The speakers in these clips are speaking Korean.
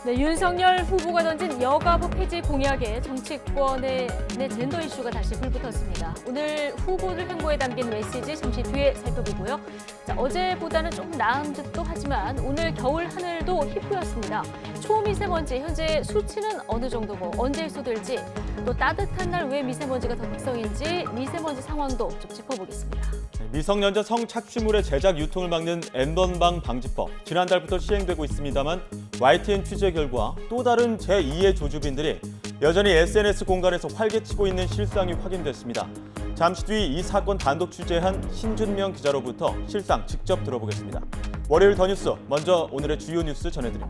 네, 윤석열 후보가 던진 여가부 폐지 공약에 정치권의 젠더 이슈가 다시 불붙었습니다. 오늘 후보들 행보에 담긴 메시지 잠시 뒤에 살펴보고요. 자, 어제보다는 조금 나은 듯도 하지만 오늘 겨울 하늘도 희뿌였습니다. 초미세먼지 현재 수치는 어느 정도고 언제 해소될지 또 따뜻한 날 왜 미세먼지가 더 특성인지 미세먼지 상황도 좀 짚어보겠습니다. 미성년자 성착취물의 제작 유통을 막는 N번방 방지법 지난달부터 시행되고 있습니다만 YTN 취재 결과 또 다른 제2의 조주빈들이 여전히 SNS 공간에서 활개치고 있는 실상이 확인됐습니다. 잠시 뒤 이 사건 단독 취재한 신준명 기자로부터 실상 직접 들어보겠습니다. 월요일 더 뉴스 먼저 오늘의 주요 뉴스 전해드립니다.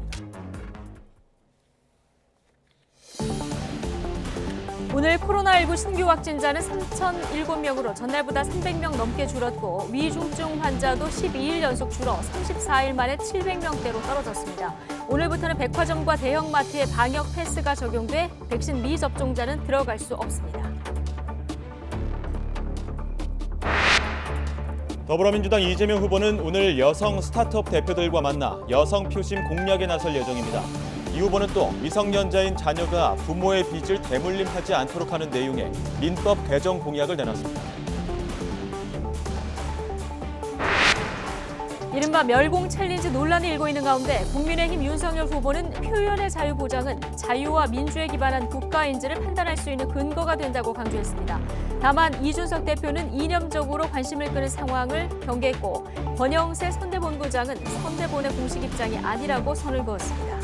오늘 코로나19 신규 확진자는 3,007명으로 전날보다 300명 넘게 줄었고 위중증 환자도 12일 연속 줄어 34일 만에 700명대로 떨어졌습니다. 오늘부터는 백화점과 대형마트에 방역 패스가 적용돼 백신 미접종자는 들어갈 수 없습니다. 더불어민주당 이재명 후보는 오늘 여성 스타트업 대표들과 만나 여성 표심 공략에 나설 예정입니다. 이 후보는 또 미성년자인 자녀가 부모의 빚을 대물림하지 않도록 하는 내용의 민법 개정 공약을 내놨습니다. 이른바 멸공 챌린지 논란이 일고 있는 가운데 국민의힘 윤석열 후보는 표현의 자유 보장은 자유와 민주에 기반한 국가인지를 판단할 수 있는 근거가 된다고 강조했습니다. 다만 이준석 대표는 이념적으로 관심을 끄는 상황을 경계했고 권영세 선대본부장은 선대본의 공식 입장이 아니라고 선을 그었습니다.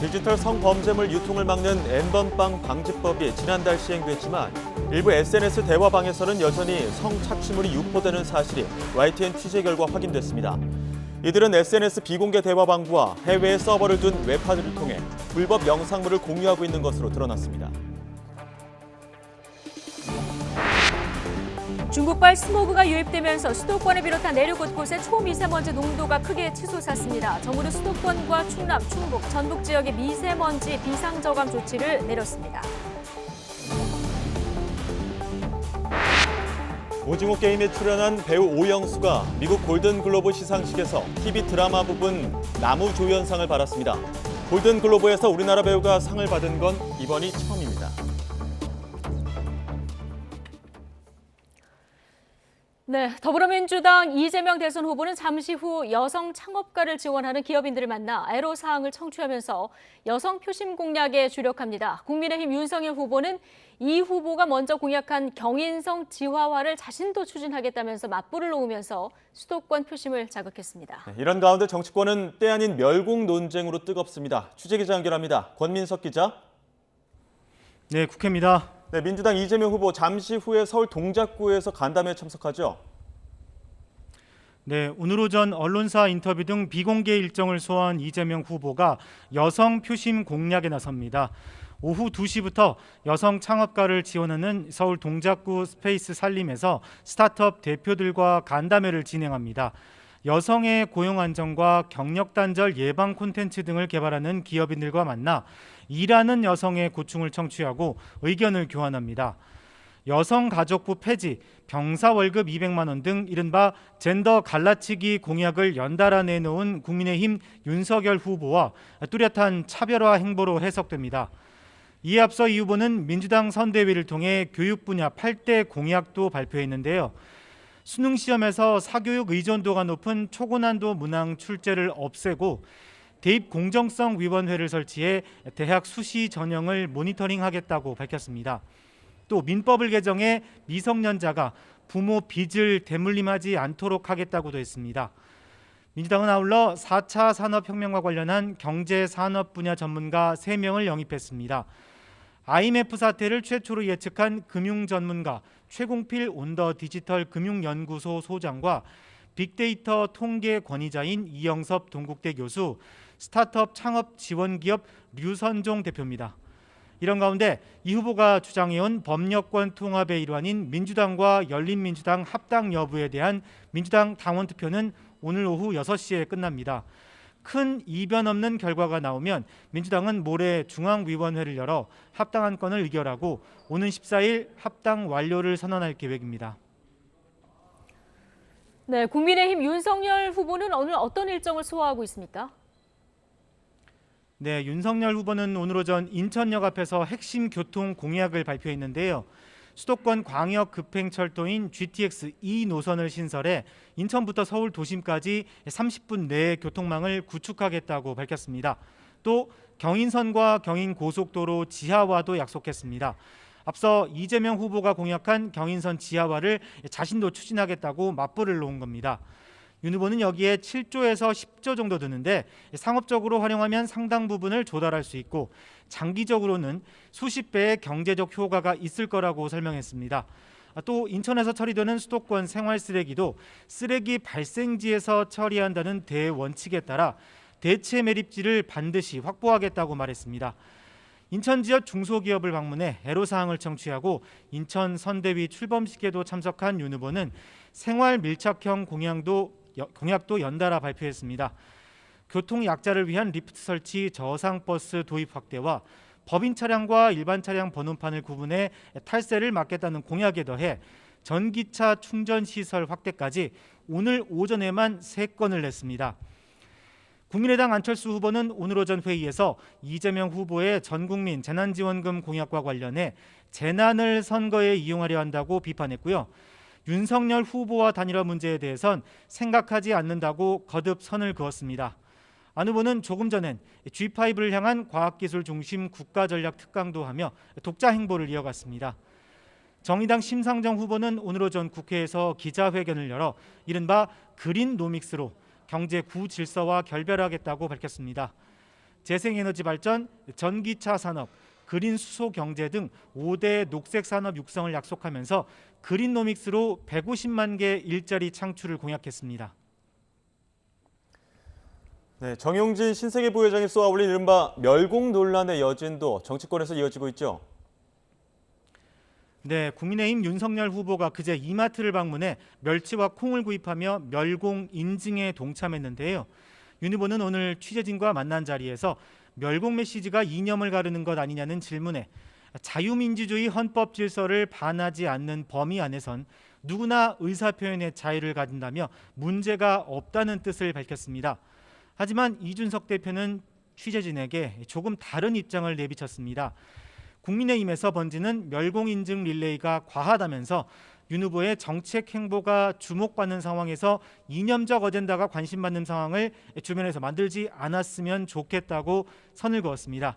디지털 성범죄물 유통을 막는 N번방 방지법이 지난달 시행됐지만 일부 SNS 대화방에서는 여전히 성착취물이 유포되는 사실이 YTN 취재 결과 확인됐습니다. 이들은 SNS 비공개 대화방과 해외에 서버를 둔 웹하드를 통해 불법 영상물을 공유하고 있는 것으로 드러났습니다. 중국발 스모그가 유입되면서 수도권을 비롯한 내륙 곳곳에 초미세먼지 농도가 크게 치솟았습니다. 정부는 수도권과 충남, 충북, 전북 지역의 미세먼지 비상저감 조치를 내렸습니다. 오징어 게임에 출연한 배우 오영수가 미국 골든글로브 시상식에서 TV 드라마 부분 나무조연상을 받았습니다. 골든글로브에서 우리나라 배우가 상을 받은 건 이번이 처음입니다. 네, 더불어민주당 이재명 대선 후보는 잠시 후 여성 창업가를 지원하는 기업인들을 만나 애로사항을 청취하면서 여성 표심 공략에 주력합니다. 국민의힘 윤석열 후보는 이 후보가 먼저 공약한 경인성 지화화를 자신도 추진하겠다면서 맞불을 놓으면서 수도권 표심을 자극했습니다. 이런 가운데 정치권은 때 아닌 멸공 논쟁으로 뜨겁습니다. 취재기자 연결합니다. 권민석 기자. 네, 국회입니다. 네, 민주당 이재명 후보 잠시 후에 서울 동작구에서 간담회에 참석하죠? 네, 오늘 오전 언론사 인터뷰 등 비공개 일정을 소화한 이재명 후보가 여성 표심 공략에 나섭니다. 오후 2시부터 여성 창업가를 지원하는 서울 동작구 스페이스 살림에서 스타트업 대표들과 간담회를 진행합니다. 여성의 고용 안정과 경력 단절 예방 콘텐츠 등을 개발하는 기업인들과 만나 일하는 여성의 고충을 청취하고 의견을 교환합니다. 여성가족부 폐지, 병사 월급 200만 원 등 이른바 젠더 갈라치기 공약을 연달아 내놓은 국민의힘 윤석열 후보와 뚜렷한 차별화 행보로 해석됩니다. 이에 앞서 이 후보는 민주당 선대위를 통해 교육 분야 8대 공약도 발표했는데요. 수능 시험에서 사교육 의존도가 높은 초고난도 문항 출제를 없애고 대입 공정성 위원회를 설치해 대학 수시 전형을 모니터링하겠다고 밝혔습니다. 또 민법을 개정해 미성년자가 부모 빚을 대물림하지 않도록 하겠다고도 했습니다. 민주당은 아울러 4차 산업혁명과 관련한 경제 산업 분야 전문가 3명을 영입했습니다. IMF 사태를 최초로 예측한 금융 전문가 최공필 온더 디지털 금융연구소 소장과 빅데이터 통계 권위자인 이영섭 동국대 교수, 스타트업 창업 지원기업 류선종 대표입니다. 이런 가운데 이 후보가 주장해온 법여권 통합의 일환인 민주당과 열린민주당 합당 여부에 대한 민주당 당원 투표는 오늘 오후 6시에 끝납니다. 큰 이변 없는 결과가 나오면 민주당은 모레 중앙위원회를 열어 합당한 건을 의결하고 오는 14일 합당 완료를 선언할 계획입니다. 네, 국민의힘 윤석열 후보는 오늘 어떤 일정을 소화하고 있습니까? 네, 윤석열 후보는 오늘 오전 인천역 앞에서 핵심 교통 공약을 발표했는데요. 수도권 광역 급행철도인 GTX 2 노선을 신설해 인천부터 서울 도심까지 30분 내에 교통망을 구축하겠다고 밝혔습니다. 또 경인선과 경인고속도로 지하화도 약속했습니다. 앞서 이재명 후보가 공약한 경인선 지하화를 자신도 추진하겠다고 맞불을 놓은 겁니다. 윤 후보는 여기에 7조에서 10조 정도 드는데 상업적으로 활용하면 상당 부분을 조달할 수 있고 장기적으로는 수십 배의 경제적 효과가 있을 거라고 설명했습니다. 또 인천에서 처리되는 수도권 생활 쓰레기도 쓰레기 발생지에서 처리한다는 대원칙에 따라 대체 매립지를 반드시 확보하겠다고 말했습니다. 인천 지역 중소기업을 방문해 애로사항을 청취하고 인천 선대위 출범식에도 참석한 윤 후보는 생활 밀착형 공약도 연달아 발표했습니다. 교통 약자를 위한 리프트 설치, 저상버스 도입 확대와 법인 차량과 일반 차량 번호판을 구분해 탈세를 막겠다는 공약에 더해 전기차 충전 시설 확대까지 오늘 오전에만 3건을 냈습니다. 국민의당 안철수 후보는 오늘 오전 회의에서 이재명 후보의 전국민 재난지원금 공약과 관련해 재난을 선거에 이용하려 한다고 비판했고요. 윤석열 후보와 단일화 문제에 대해선 생각하지 않는다고 거듭 선을 그었습니다. 안 후보는 조금 전엔 G5를 향한 과학기술 중심 국가전략특강도 하며 독자 행보를 이어갔습니다. 정의당 심상정 후보는 오늘 오전 국회에서 기자회견을 열어 이른바 그린노믹스로 경제 구질서와 결별하겠다고 밝혔습니다. 재생에너지 발전, 전기차 산업, 그린 수소 경제 등 5대 녹색 산업 육성을 약속하면서 그린노믹스로 150만 개 일자리 창출을 공약했습니다. 네, 정용진 신세계 부회장이 쏘아올린 이른바 멸공 논란의 여진도 정치권에서 이어지고 있죠. 네, 국민의힘 윤석열 후보가 그제 이마트를 방문해 멸치와 콩을 구입하며 멸공 인증에 동참했는데요. 윤 후보는 오늘 취재진과 만난 자리에서 멸공 메시지가 이념을 가르는 것 아니냐는 질문에 자유민주주의 헌법 질서를 반하지 않는 범위 안에선 누구나 의사표현의 자유를 가진다며 문제가 없다는 뜻을 밝혔습니다. 하지만 이준석 대표는 취재진에게 조금 다른 입장을 내비쳤습니다. 국민의힘에서 번지는 멸공인증 릴레이가 과하다면서 윤 후보의 정책 행보가 주목받는 상황에서 이념적 어젠다가 관심받는 상황을 주변에서 만들지 않았으면 좋겠다고 선을 그었습니다.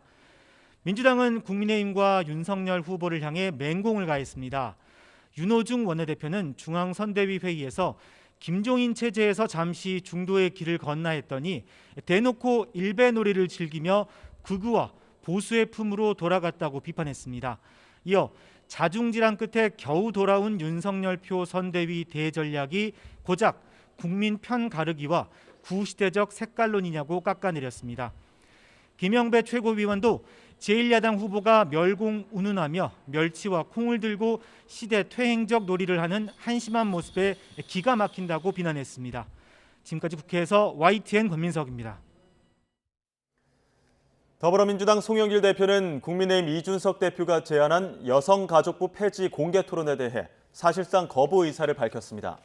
민주당은 국민의힘과 윤석열 후보를 향해 맹공을 가했습니다. 윤호중 원내대표는 중앙선대위 회의에서 김종인 체제에서 잠시 중도의 길을 건나 했더니 대놓고 일배놀이를 즐기며 극우와 보수의 품으로 돌아갔다고 비판했습니다. 이어 자중질환 끝에 겨우 돌아온 윤석열 표 선대위 대전략이 고작 국민 편 가르기와 구시대적 색깔론이냐고 깎아내렸습니다. 김영배 최고위원도 제1야당 후보가 멸공 운운하며 멸치와 콩을 들고 시대 퇴행적 놀이를 하는 한심한 모습에 기가 막힌다고 비난했습니다. 지금까지 국회에서 YTN 권민석입니다. 더불어민주당 송영길 대표는 국민의힘 이준석 대표가 제안한 여성가족부 폐지 공개 토론에 대해 사실상 거부 의사를 밝혔습니다.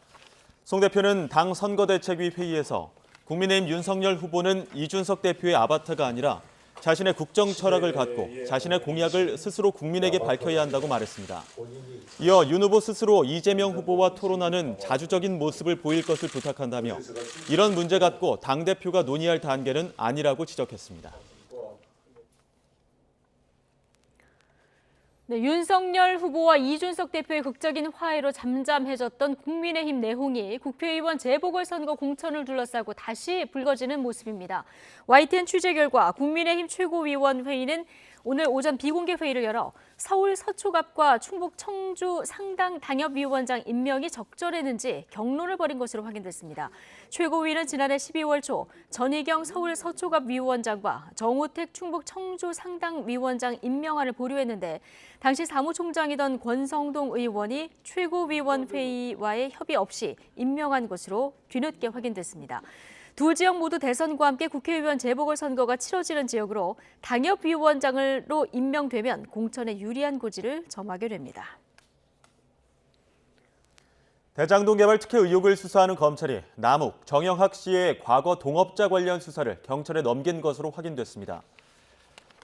송 대표는 당 선거대책위 회의에서 국민의힘 윤석열 후보는 이준석 대표의 아바타가 아니라 자신의 국정 철학을 갖고 자신의 공약을 스스로 국민에게 밝혀야 한다고 말했습니다. 이어 윤 후보 스스로 이재명 후보와 토론하는 자주적인 모습을 보일 것을 부탁한다며 이런 문제 갖고 당대표가 논의할 단계는 아니라고 지적했습니다. 네, 윤석열 후보와 이준석 대표의 극적인 화해로 잠잠해졌던 국민의힘 내홍이 국회의원 재보궐선거 공천을 둘러싸고 다시 불거지는 모습입니다. YTN 취재 결과 국민의힘 최고위원회의는 오늘 오전 비공개 회의를 열어 서울 서초갑과 충북 청주 상당 당협위원장 임명이 적절했는지 격론을 벌인 것으로 확인됐습니다. 최고위는 지난해 12월 초 전희경 서울 서초갑 위원장과 정우택 충북 청주 상당 위원장 임명안을 보류했는데 당시 사무총장이던 권성동 의원이 최고위원회의와의 협의 없이 임명한 것으로 뒤늦게 확인됐습니다. 두 지역 모두 대선과 함께 국회의원 재보궐선거가 치러지는 지역으로 당협위원장으로 임명되면 공천에 유리한 고지를 점하게 됩니다. 대장동 개발 특혜 의혹을 수사하는 검찰이 남욱, 정영학 씨의 과거 동업자 관련 수사를 경찰에 넘긴 것으로 확인됐습니다.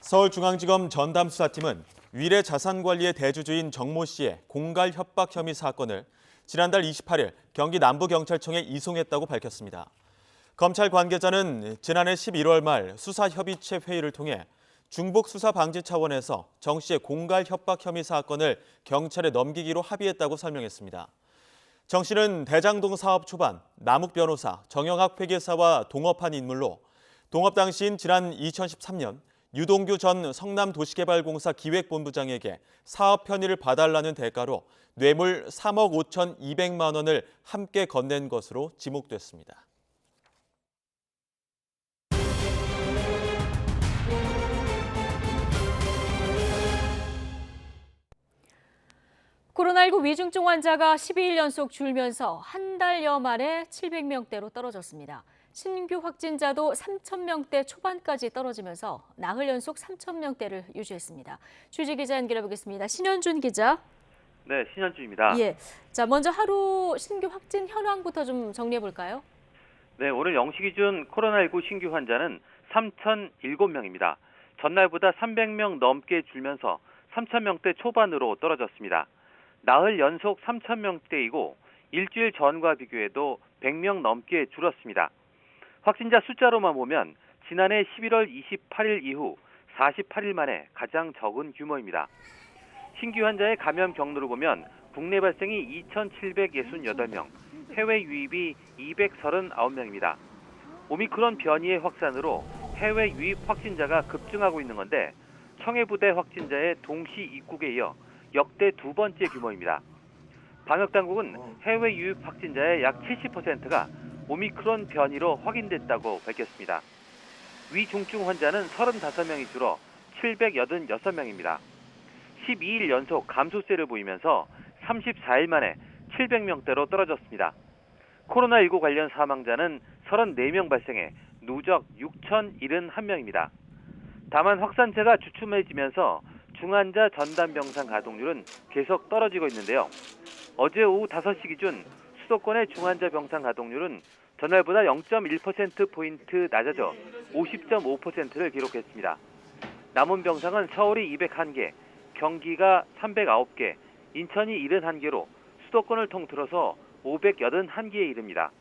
서울중앙지검 전담수사팀은 위례 자산관리의 대주주인 정모 씨의 공갈 협박 혐의 사건을 지난달 28일 경기 남부경찰청에 이송했다고 밝혔습니다. 검찰 관계자는 지난해 11월 말 수사협의체 회의를 통해 중복 수사 방지 차원에서 정 씨의 공갈 협박 혐의 사건을 경찰에 넘기기로 합의했다고 설명했습니다. 정 씨는 대장동 사업 초반 남욱 변호사, 정영학 회계사와 동업한 인물로 동업 당시인 지난 2013년 유동규 전 성남도시개발공사 기획본부장에게 사업 편의를 봐달라는 대가로 뇌물 3억 5,200만 원을 함께 건넨 것으로 지목됐습니다. 코로나19 위중증 환자가 12일 연속 줄면서 한 달여 만에 700명대로 떨어졌습니다. 신규 확진자도 3,000명대 초반까지 떨어지면서 나흘 연속 3,000명대를 유지했습니다. 취재 기자 연결해 보겠습니다. 신현준 기자. 네, 신현준입니다. 예. 자, 먼저 하루 신규 확진 현황부터 좀 정리해 볼까요? 네, 오늘 0시 기준 코로나19 신규 환자는 3,007명입니다. 전날보다 300명 넘게 줄면서 3,000명대 초반으로 떨어졌습니다. 나흘 연속 3,000명대이고 일주일 전과 비교해도 100명 넘게 줄었습니다. 확진자 숫자로만 보면 지난해 11월 28일 이후 48일 만에 가장 적은 규모입니다. 신규 환자의 감염 경로를 보면 국내 발생이 2,768명, 해외 유입이 239명입니다. 오미크론 변이의 확산으로 해외 유입 확진자가 급증하고 있는 건데 청해부대 확진자의 동시 입국에 이어 역대 두 번째 규모입니다. 방역당국은 해외 유입 확진자의 약 70%가 오미크론 변이로 확인됐다고 밝혔습니다. 위중증 환자는 35명이 줄어 786명입니다. 12일 연속 감소세를 보이면서 34일 만에 700명대로 떨어졌습니다. 코로나19 관련 사망자는 34명 발생해 누적 6,071명입니다. 다만 확산세가 주춤해지면서 중환자 전담병상 가동률은 계속 떨어지고 있는데요. 어제 오후 5시 기준 수도권의 중환자 병상 가동률은 전날보다 0.1%포인트 낮아져 50.5%를 기록했습니다. 남은 병상은 서울이 201개, 경기가 309개, 인천이 71개로 수도권을 통틀어서 581개에 이릅니다.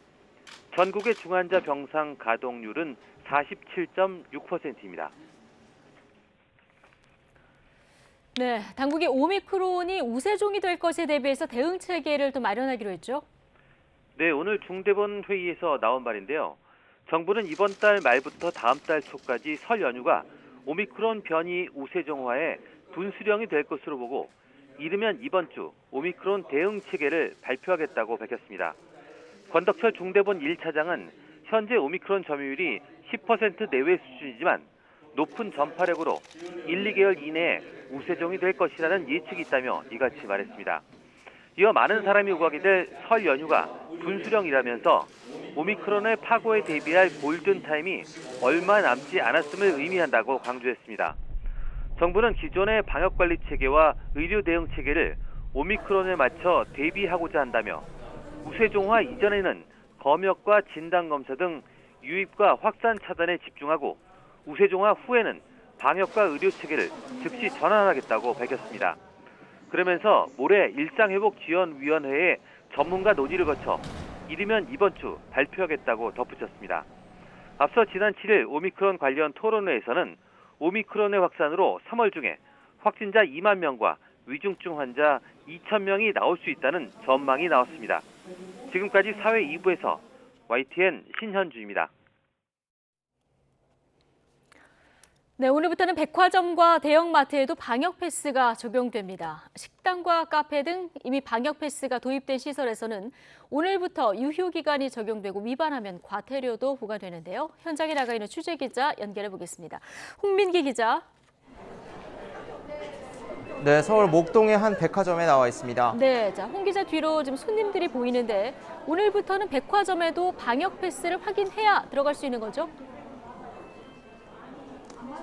전국의 중환자 병상 가동률은 47.6%입니다. 네, 당국이 오미크론이 우세종이 될 것에 대비해서 대응 체계를 또 마련하기로 했죠? 네, 오늘 중대본 회의에서 나온 말인데요. 정부는 이번 달 말부터 다음 달 초까지 설 연휴가 오미크론 변이 우세종화에 분수령이 될 것으로 보고 이르면 이번 주 오미크론 대응 체계를 발표하겠다고 밝혔습니다. 권덕철 중대본 1차장은 현재 오미크론 점유율이 10% 내외 수준이지만 높은 전파력으로 1, 2개월 이내에 우세종이 될 것이라는 예측이 있다며 이같이 말했습니다. 이어 많은 사람이 오가게 될 설 연휴가 분수령이라면서 오미크론의 파고에 대비할 골든타임이 얼마 남지 않았음을 의미한다고 강조했습니다. 정부는 기존의 방역관리 체계와 의료 대응 체계를 오미크론에 맞춰 대비하고자 한다며 우세종화 이전에는 검역과 진단검사 등 유입과 확산 차단에 집중하고 우세종화 후에는 방역과 의료 체계를 즉시 전환하겠다고 밝혔습니다. 그러면서 모레 일상회복지원위원회의 전문가 논의를 거쳐 이르면 이번 주 발표하겠다고 덧붙였습니다. 앞서 지난 7일 오미크론 관련 토론회에서는 오미크론의 확산으로 3월 중에 확진자 2만 명과 위중증 환자 2,000명이 나올 수 있다는 전망이 나왔습니다. 지금까지 사회 2부에서 YTN 신현주입니다. 네, 오늘부터는 백화점과 대형마트에도 방역 패스가 적용됩니다. 식당과 카페 등 이미 방역 패스가 도입된 시설에서는 오늘부터 유효 기간이 적용되고 위반하면 과태료도 부과되는데요. 현장에 나가 있는 취재 기자 연결해 보겠습니다. 홍민기 기자. 네, 서울 목동의 한 백화점에 나와 있습니다. 네, 자, 홍 기자 뒤로 지금 손님들이 보이는데 오늘부터는 백화점에도 방역 패스를 확인해야 들어갈 수 있는 거죠?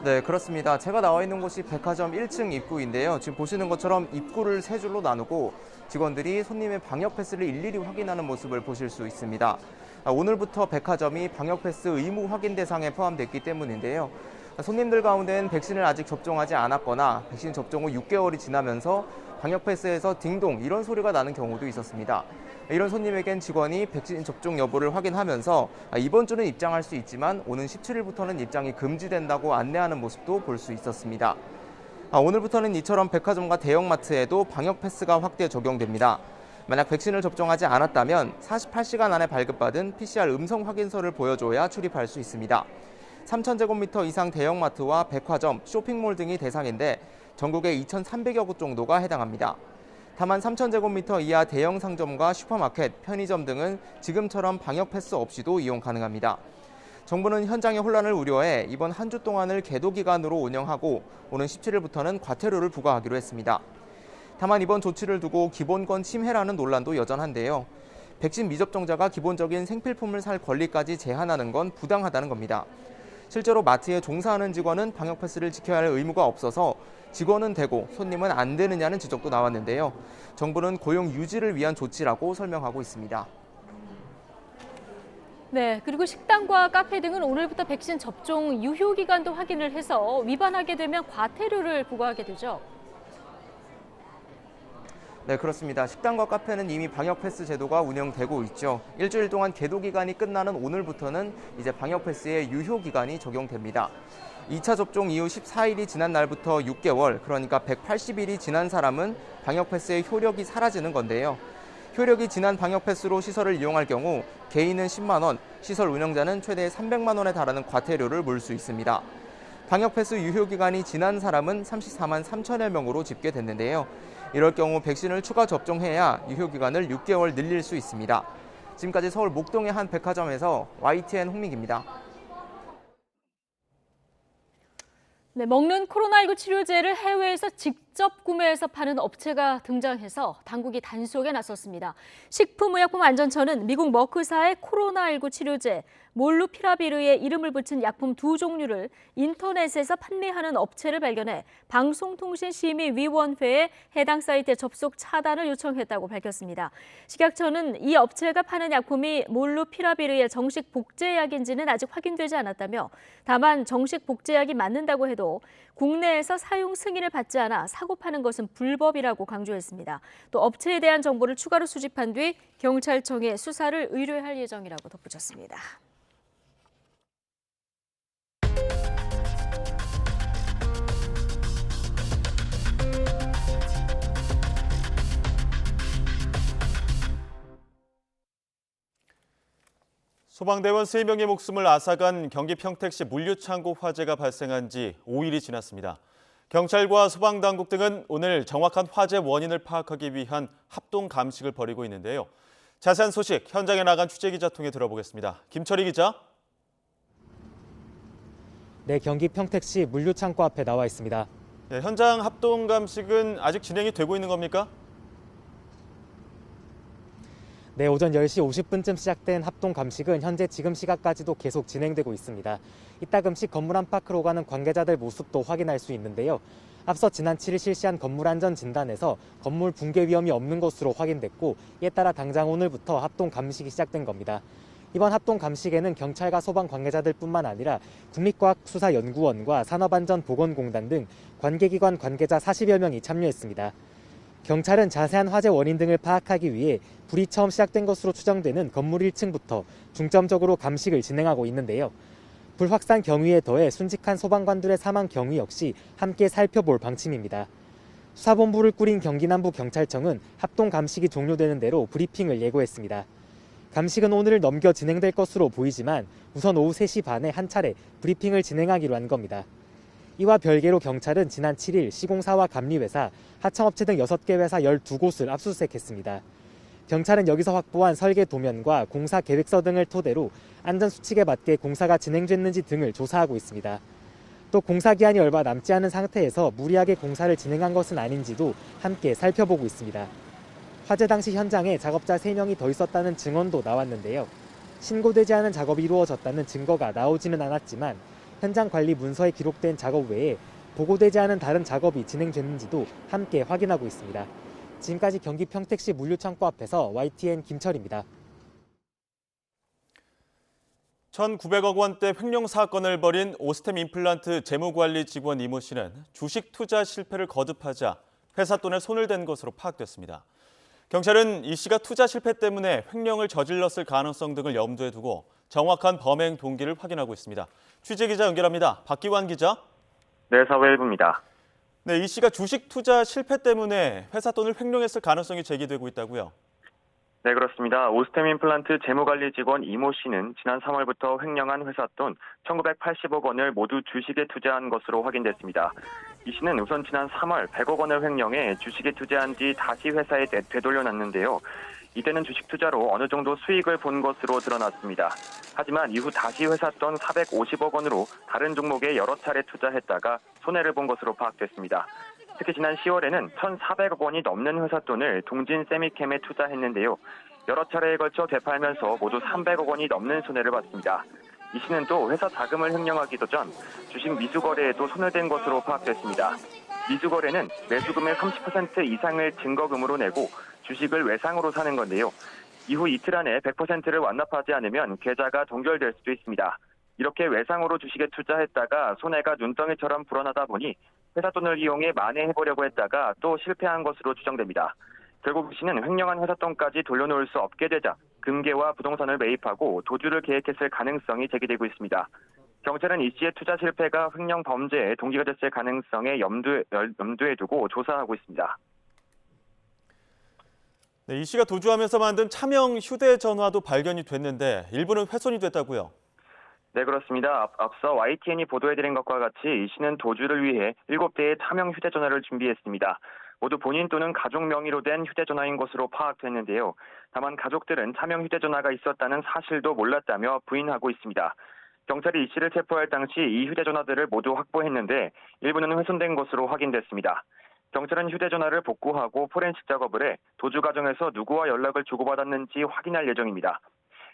네, 그렇습니다. 제가 나와 있는 곳이 백화점 1층 입구인데요. 지금 보시는 것처럼 입구를 세 줄로 나누고 직원들이 손님의 방역 패스를 일일이 확인하는 모습을 보실 수 있습니다. 오늘부터 백화점이 방역 패스 의무 확인 대상에 포함됐기 때문인데요. 손님들 가운데는 백신을 아직 접종하지 않았거나 백신 접종 후 6개월이 지나면서 방역 패스에서 딩동 이런 소리가 나는 경우도 있었습니다. 이런 손님에겐 직원이 백신 접종 여부를 확인하면서 이번 주는 입장할 수 있지만 오는 17일부터는 입장이 금지된다고 안내하는 모습도 볼 수 있었습니다. 오늘부터는 이처럼 백화점과 대형마트에도 방역 패스가 확대 적용됩니다. 만약 백신을 접종하지 않았다면 48시간 안에 발급받은 PCR 음성 확인서를 보여줘야 출입할 수 있습니다. 3,000제곱미터 이상 대형마트와 백화점, 쇼핑몰 등이 대상인데 전국에 2,300여 곳 정도가 해당합니다. 다만 3,000제곱미터 이하 대형 상점과 슈퍼마켓, 편의점 등은 지금처럼 방역 패스 없이도 이용 가능합니다. 정부는 현장의 혼란을 우려해 이번 한 주 동안을 계도 기간으로 운영하고 오는 17일부터는 과태료를 부과하기로 했습니다. 다만 이번 조치를 두고 기본권 침해라는 논란도 여전한데요. 백신 미접종자가 기본적인 생필품을 살 권리까지 제한하는 건 부당하다는 겁니다. 실제로 마트에 종사하는 직원은 방역 패스를 지켜야 할 의무가 없어서 직원은 되고 손님은 안 되느냐는 지적도 나왔는데요. 정부는 고용 유지를 위한 조치라고 설명하고 있습니다. 네, 그리고 식당과 카페 등은 오늘부터 백신 접종 유효 기간도 확인을 해서 위반하게 되면 과태료를 부과하게 되죠. 네, 그렇습니다. 식당과 카페는 이미 방역 패스 제도가 운영되고 있죠. 일주일 동안 계도 기간이 끝나는 오늘부터는 이제 방역 패스의 유효 기간이 적용됩니다. 2차 접종 이후 14일이 지난 날부터 6개월, 그러니까 180일이 지난 사람은 방역 패스의 효력이 사라지는 건데요. 효력이 지난 방역 패스로 시설을 이용할 경우 개인은 10만 원, 시설 운영자는 최대 300만 원에 달하는 과태료를 물 수 있습니다. 방역 패스 유효 기간이 지난 사람은 34만 3천여 명으로 집계됐는데요. 이럴 경우 백신을 추가 접종해야 유효 기간을 6개월 늘릴 수 있습니다. 지금까지 서울 목동의 한 백화점에서 YTN 홍민기입니다. 네, 먹는 코로나19 치료제를 해외에서 직접 구매해서 파는 업체가 등장해서 당국이 단속에 나섰습니다. 식품의약품안전처는 미국 머크사의 코로나19 치료제 몰루피라비르의 이름을 붙인 약품 2종류를 인터넷에서 판매하는 업체를 발견해 방송통신심의위원회에 해당 사이트에 접속 차단을 요청했다고 밝혔습니다. 식약처는 이 업체가 파는 약품이 몰루피라비르의 정식 복제약인지는 아직 확인되지 않았다며 다만 정식 복제약이 맞는다고 해도 국내에서 사용 승인을 받지 않아 사고 파는 것은 불법이라고 강조했습니다. 또 업체에 대한 정보를 추가로 수집한 뒤 경찰청에 수사를 의뢰할 예정이라고 덧붙였습니다. 소방대원 3명의 목숨을 앗아간 경기 평택시 물류창고 화재가 발생한 지 5일이 지났습니다. 경찰과 소방당국 등은 오늘 정확한 화재 원인을 파악하기 위한 합동 감식을 벌이고 있는데요. 자세한 소식 현장에 나간 취재기자 통해 들어보겠습니다. 김철희 기자. 네, 경기 평택시 물류창고 앞에 나와 있습니다. 네, 현장 합동 감식은 아직 진행이 되고 있는 겁니까? 네, 오전 10시 50분쯤 시작된 합동 감식은 현재 지금 시각까지도 계속 진행되고 있습니다. 이따금씩 건물 안팎으로 가는 관계자들 모습도 확인할 수 있는데요. 앞서 지난 7일 실시한 건물 안전 진단에서 건물 붕괴 위험이 없는 것으로 확인됐고 이에 따라 당장 오늘부터 합동 감식이 시작된 겁니다. 이번 합동 감식에는 경찰과 소방 관계자들뿐만 아니라 국립과학수사연구원과 산업안전보건공단 등 관계기관 관계자 40여 명이 참여했습니다. 경찰은 자세한 화재 원인 등을 파악하기 위해 불이 처음 시작된 것으로 추정되는 건물 1층부터 중점적으로 감식을 진행하고 있는데요. 불 확산 경위에 더해 순직한 소방관들의 사망 경위 역시 함께 살펴볼 방침입니다. 수사본부를 꾸린 경기남부경찰청은 합동 감식이 종료되는 대로 브리핑을 예고했습니다. 감식은 오늘 넘겨 진행될 것으로 보이지만 우선 오후 3시 반에 한 차례 브리핑을 진행하기로 한 겁니다. 이와 별개로 경찰은 지난 7일 시공사와 감리회사, 하청업체 등 6개 회사 12곳을 압수수색했습니다. 경찰은 여기서 확보한 설계 도면과 공사 계획서 등을 토대로 안전수칙에 맞게 공사가 진행됐는지 등을 조사하고 있습니다. 또 공사 기한이 얼마 남지 않은 상태에서 무리하게 공사를 진행한 것은 아닌지도 함께 살펴보고 있습니다. 화재 당시 현장에 작업자 3명이 더 있었다는 증언도 나왔는데요. 신고되지 않은 작업이 이루어졌다는 증거가 나오지는 않았지만 현장 관리 문서에 기록된 작업 외에 보고되지 않은 다른 작업이 진행됐는지도 함께 확인하고 있습니다. 지금까지 경기 평택시 물류창고 앞에서 YTN 김철입니다. 1,900억 원대 횡령 사건을 벌인 오스템 임플란트 재무관리 직원 이모 씨는 주식 투자 실패를 거듭하자 회사 돈에 손을 댄 것으로 파악됐습니다. 경찰은 이 씨가 투자 실패 때문에 횡령을 저질렀을 가능성 등을 염두에 두고 정확한 범행 동기를 확인하고 있습니다. 취재기자 연결합니다. 박기환 기자. 네, 사회일부입니다. 네, 이 씨가 주식 투자 실패 때문에 회사 돈을 횡령했을 가능성이 제기되고 있다고요? 네, 그렇습니다. 오스템 임플란트 재무관리 직원 이모 씨는 지난 3월부터 횡령한 회사 돈 1,980억 원을 모두 주식에 투자한 것으로 확인됐습니다. 이 씨는 우선 지난 3월 100억 원을 횡령해 주식에 투자한 뒤 다시 회사에 되돌려놨는데요. 이때는 주식 투자로 어느 정도 수익을 본 것으로 드러났습니다. 하지만 이후 다시 회사 돈 450억 원으로 다른 종목에 여러 차례 투자했다가 손해를 본 것으로 파악됐습니다. 특히 지난 10월에는 1,400억 원이 넘는 회사 돈을 동진 세미캠에 투자했는데요. 여러 차례에 걸쳐 되팔면서 모두 300억 원이 넘는 손해를 봤습니다. 이 씨는 또 회사 자금을 횡령하기도 전 주식 미수거래에도 손을 댄 것으로 파악됐습니다. 미수거래는 매수금의 30% 이상을 증거금으로 내고 주식을 외상으로 사는 건데요. 이후 이틀 안에 100%를 완납하지 않으면 계좌가 동결될 수도 있습니다. 이렇게 외상으로 주식에 투자했다가 손해가 눈덩이처럼 불어나다 보니 회사 돈을 이용해 만회해보려고 했다가 또 실패한 것으로 추정됩니다. 결국 이 씨는 횡령한 회사 돈까지 돌려놓을 수 없게 되자 금괴와 부동산을 매입하고 도주를 계획했을 가능성이 제기되고 있습니다. 경찰은 이 씨의 투자 실패가 횡령 범죄의 동기가 됐을 가능성에 염두에 두고 조사하고 있습니다. 네, 이 씨가 도주하면서 만든 차명 휴대전화도 발견이 됐는데 일부는 훼손이 됐다고요? 네, 그렇습니다. 앞서 YTN이 보도해드린 것과 같이 이 씨는 도주를 위해 7대의 차명 휴대전화를 준비했습니다. 모두 본인 또는 가족 명의로 된 휴대전화인 것으로 파악됐는데요. 다만 가족들은 차명 휴대전화가 있었다는 사실도 몰랐다며 부인하고 있습니다. 경찰이 이 씨를 체포할 당시 이 휴대전화들을 모두 확보했는데 일부는 훼손된 것으로 확인됐습니다. 경찰은 휴대전화를 복구하고 포렌식 작업을 해 도주 과정에서 누구와 연락을 주고받았는지 확인할 예정입니다.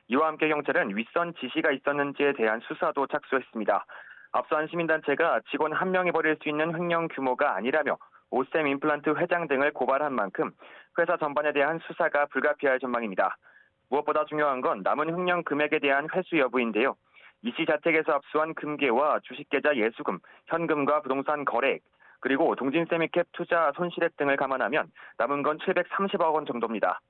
이와 함께 경찰은 윗선 지시가 있었는지에 대한 수사도 착수했습니다. 앞서 한 시민단체가 직원 한 명이 벌일 수 있는 횡령 규모가 아니라며 오스템 임플란트 회장 등을 고발한 만큼 회사 전반에 대한 수사가 불가피할 전망입니다. 무엇보다 중요한 건 남은 횡령 금액에 대한 회수 여부인데요. 이 씨 자택에서 압수한 금괴와 주식계좌 예수금, 현금과 부동산 거래액, 그리고 동진세미캡 투자 손실액 등을 감안하면 남은 건 730억 원 정도입니다.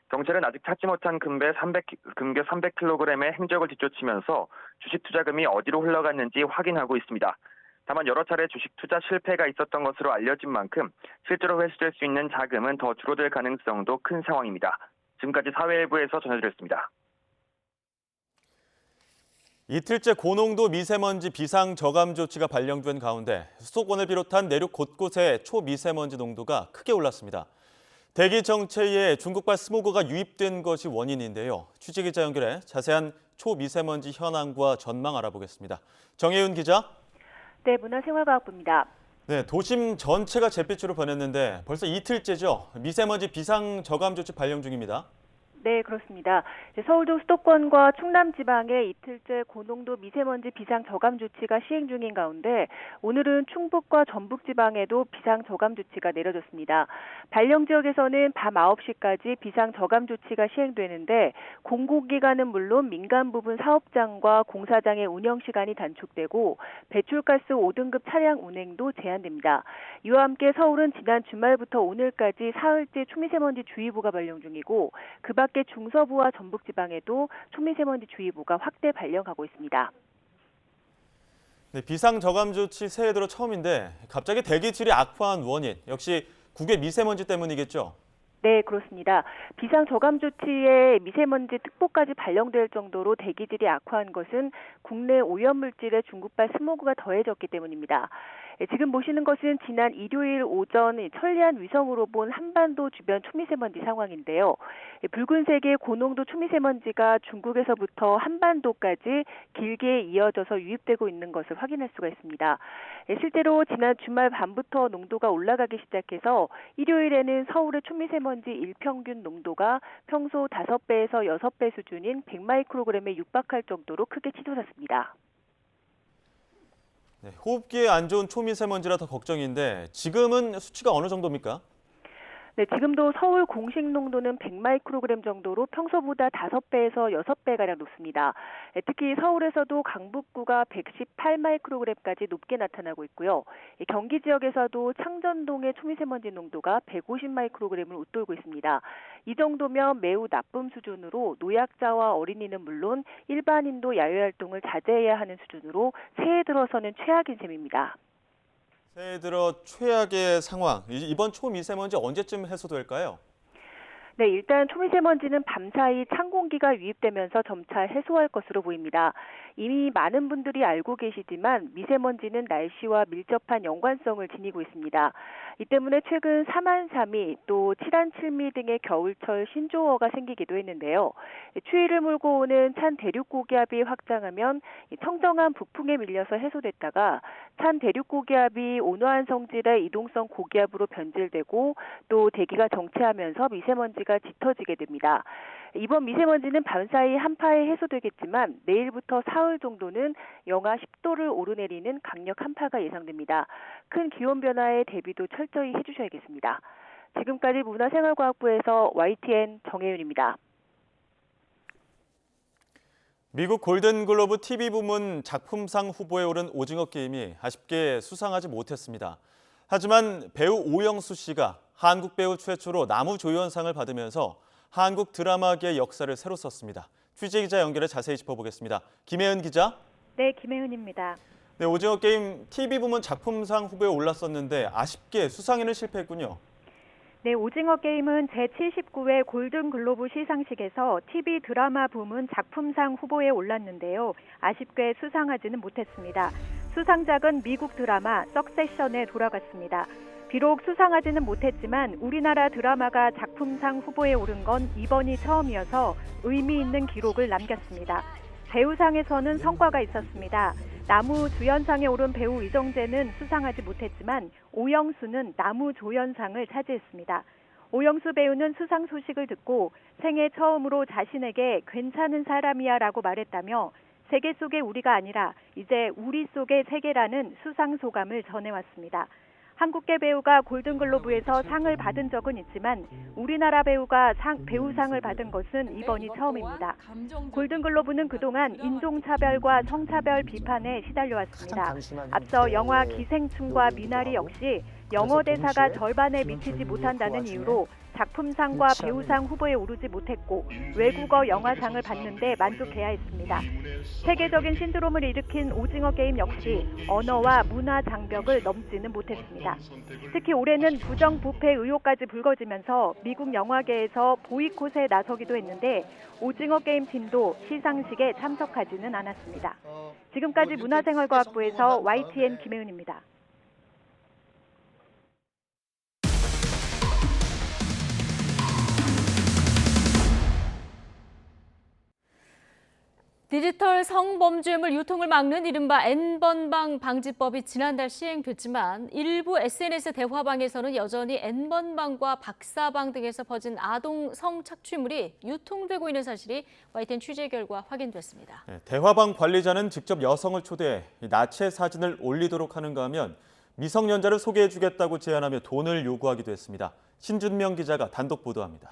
경찰은 아직 찾지 못한 금괴 300kg의 행적을 뒤쫓으면서 주식 투자금이 어디로 흘러갔는지 확인하고 있습니다. 다만 여러 차례 주식 투자 실패가 있었던 것으로 알려진 만큼 실제로 회수될 수 있는 자금은 더 줄어들 가능성도 큰 상황입니다. 지금까지 사회일부에서 전해드렸습니다. 이틀째 고농도 미세먼지 비상 저감 조치가 발령된 가운데 수도권을 비롯한 내륙 곳곳의 초미세먼지 농도가 크게 올랐습니다. 대기 정체에 중국발 스모그가 유입된 것이 원인인데요. 취재기자 연결해 자세한 초미세먼지 현황과 전망 알아보겠습니다. 정혜윤 기자. 네, 문화생활과학부입니다. 네, 도심 전체가 잿빛으로 변했는데 벌써 이틀째죠. 미세먼지 비상 저감 조치 발령 중입니다. 네, 그렇습니다. 서울도 수도권과 충남 지방에 이틀째 고농도 미세먼지 비상 저감 조치가 시행 중인 가운데 오늘은 충북과 전북 지방에도 비상 저감 조치가 내려졌습니다. 발령 지역에서는 밤 9시까지 비상 저감 조치가 시행되는데 공공기관은 물론 민간 부분 사업장과 공사장의 운영 시간이 단축되고 배출가스 5등급 차량 운행도 제한됩니다. 이와 함께 서울은 지난 주말부터 오늘까지 사흘째 초미세먼지 주의보가 발령 중이고 그 밖에 중서부와 전북지방에도 초미세먼지주의보가 확대 발령하고 있습니다. 네, 비상 저감 조치 새해 들어 처음인데 갑자기 대기질이 악화한 원인 역시 국외 미세먼지 때문이겠죠? 네, 그렇습니다. 비상 저감 조치에 미세먼지 특보까지 발령될 정도로 대기질이 악화한 것은 국내 오염물질의 중국발 스모그가 더해졌기 때문입니다. 지금 보시는 것은 지난 일요일 오전 천리안 위성으로 본 한반도 주변 초미세먼지 상황인데요. 붉은색의 고농도 초미세먼지가 중국에서부터 한반도까지 길게 이어져서 유입되고 있는 것을 확인할 수가 있습니다. 실제로 지난 주말 밤부터 농도가 올라가기 시작해서 일요일에는 서울의 초미세먼지 일평균 농도가 평소 5배에서 6배 수준인 100마이크로그램에 육박할 정도로 크게 치솟았습니다. 네, 호흡기에 안 좋은 초미세먼지라 더 걱정인데 지금은 수치가 어느 정도입니까? 네, 지금도 서울 공식 농도는 100마이크로그램 정도로 평소보다 5배에서 6배가량 높습니다. 특히 서울에서도 강북구가 118마이크로그램까지 높게 나타나고 있고요. 경기 지역에서도 창전동의 초미세먼지 농도가 150마이크로그램을 웃돌고 있습니다. 이 정도면 매우 나쁨 수준으로 노약자와 어린이는 물론 일반인도 야외활동을 자제해야 하는 수준으로 새해 들어서는 최악인 셈입니다. 새해 들어 최악의 상황, 이번 초미세먼지 언제쯤 해소될까요? 네, 일단 초미세먼지는 밤사이 찬 공기가 유입되면서 점차 해소할 것으로 보입니다. 이미 많은 분들이 알고 계시지만 미세먼지는 날씨와 밀접한 연관성을 지니고 있습니다. 이 때문에 최근 사만삼이 또 칠한칠미 등의 겨울철 신조어가 생기기도 했는데요. 추위를 몰고 오는 찬 대륙고기압이 확장하면 청정한 북풍에 밀려서 해소됐다가 찬 대륙고기압이 온화한 성질의 이동성 고기압으로 변질되고 또 대기가 정체하면서 미세먼지가 짙어지게 됩니다. 이번 미세먼지는 밤사이 한파에 해소되겠지만 내일부터 사흘 정도는 영하 10도를 오르내리는 강력 한파가 예상됩니다. 큰 기온 변화에 대비도 철저히 해주셔야겠습니다. 지금까지 문화생활과학부에서 YTN 정혜윤입니다. 미국 골든글로브 TV 부문 작품상 후보에 오른 오징어 게임이 아쉽게 수상하지 못했습니다. 하지만 배우 오영수 씨가 한국 배우 최초로 나무조연상을 받으면서 한국 드라마계의 역사를 새로 썼습니다. 취재기자 연결해 자세히 짚어보겠습니다. 김혜은 기자. 네, 김혜은입니다. 네, 오징어 게임 TV 부문 작품상 후보에 올랐었는데 아쉽게 수상에는 실패했군요. 네, 오징어 게임은 제79회 골든글로브 시상식에서 TV 드라마 부문 작품상 후보에 올랐는데요. 아쉽게 수상하지는 못했습니다. 수상작은 미국 드라마 석세션에 돌아갔습니다. 비록 수상하지는 못했지만 우리나라 드라마가 작품상 후보에 오른 건 이번이 처음이어서 의미 있는 기록을 남겼습니다. 배우상에서는 성과가 있었습니다. 나무주연상에 오른 배우 이정재는 수상하지 못했지만 오영수는 나무조연상을 차지했습니다. 오영수 배우는 수상 소식을 듣고 생애 처음으로 자신에게 괜찮은 사람이야 라고 말했다며 세계 속의 우리가 아니라 이제 우리 속의 세계라는 수상 소감을 전해왔습니다. 한국계 배우가 골든글로브에서 상을 받은 적은 있지만 우리나라 배우가 배우상을 받은 것은 이번이 처음입니다. 골든글로브는 그동안 인종차별과 성차별 비판에 시달려왔습니다. 앞서 영화 기생충과 미나리 역시 영어 대사가 절반에 미치지 못한다는 이유로 작품상과 배우상 후보에 오르지 못했고 외국어 영화상을 받는데 만족해야 했습니다. 세계적인 신드롬을 일으킨 오징어 게임 역시 언어와 문화 장벽을 넘지는 못했습니다. 특히 올해는 부정부패 의혹까지 불거지면서 미국 영화계에서 보이콧에 나서기도 했는데 오징어 게임 팀도 시상식에 참석하지는 않았습니다. 지금까지 문화생활과학부에서 YTN 김혜은입니다. 디지털 성범죄물 유통을 막는 이른바 N번방 방지법이 지난달 시행됐지만 일부 SNS 대화방에서는 여전히 N번방과 박사방 등에서 퍼진 아동 성착취물이 유통되고 있는 사실이 YTN 취재 결과 확인됐습니다. 네, 대화방 관리자는 직접 여성을 초대해 나체 사진을 올리도록 하는가 하면 미성년자를 소개해주겠다고 제안하며 돈을 요구하기도 했습니다. 신준명 기자가 단독 보도합니다.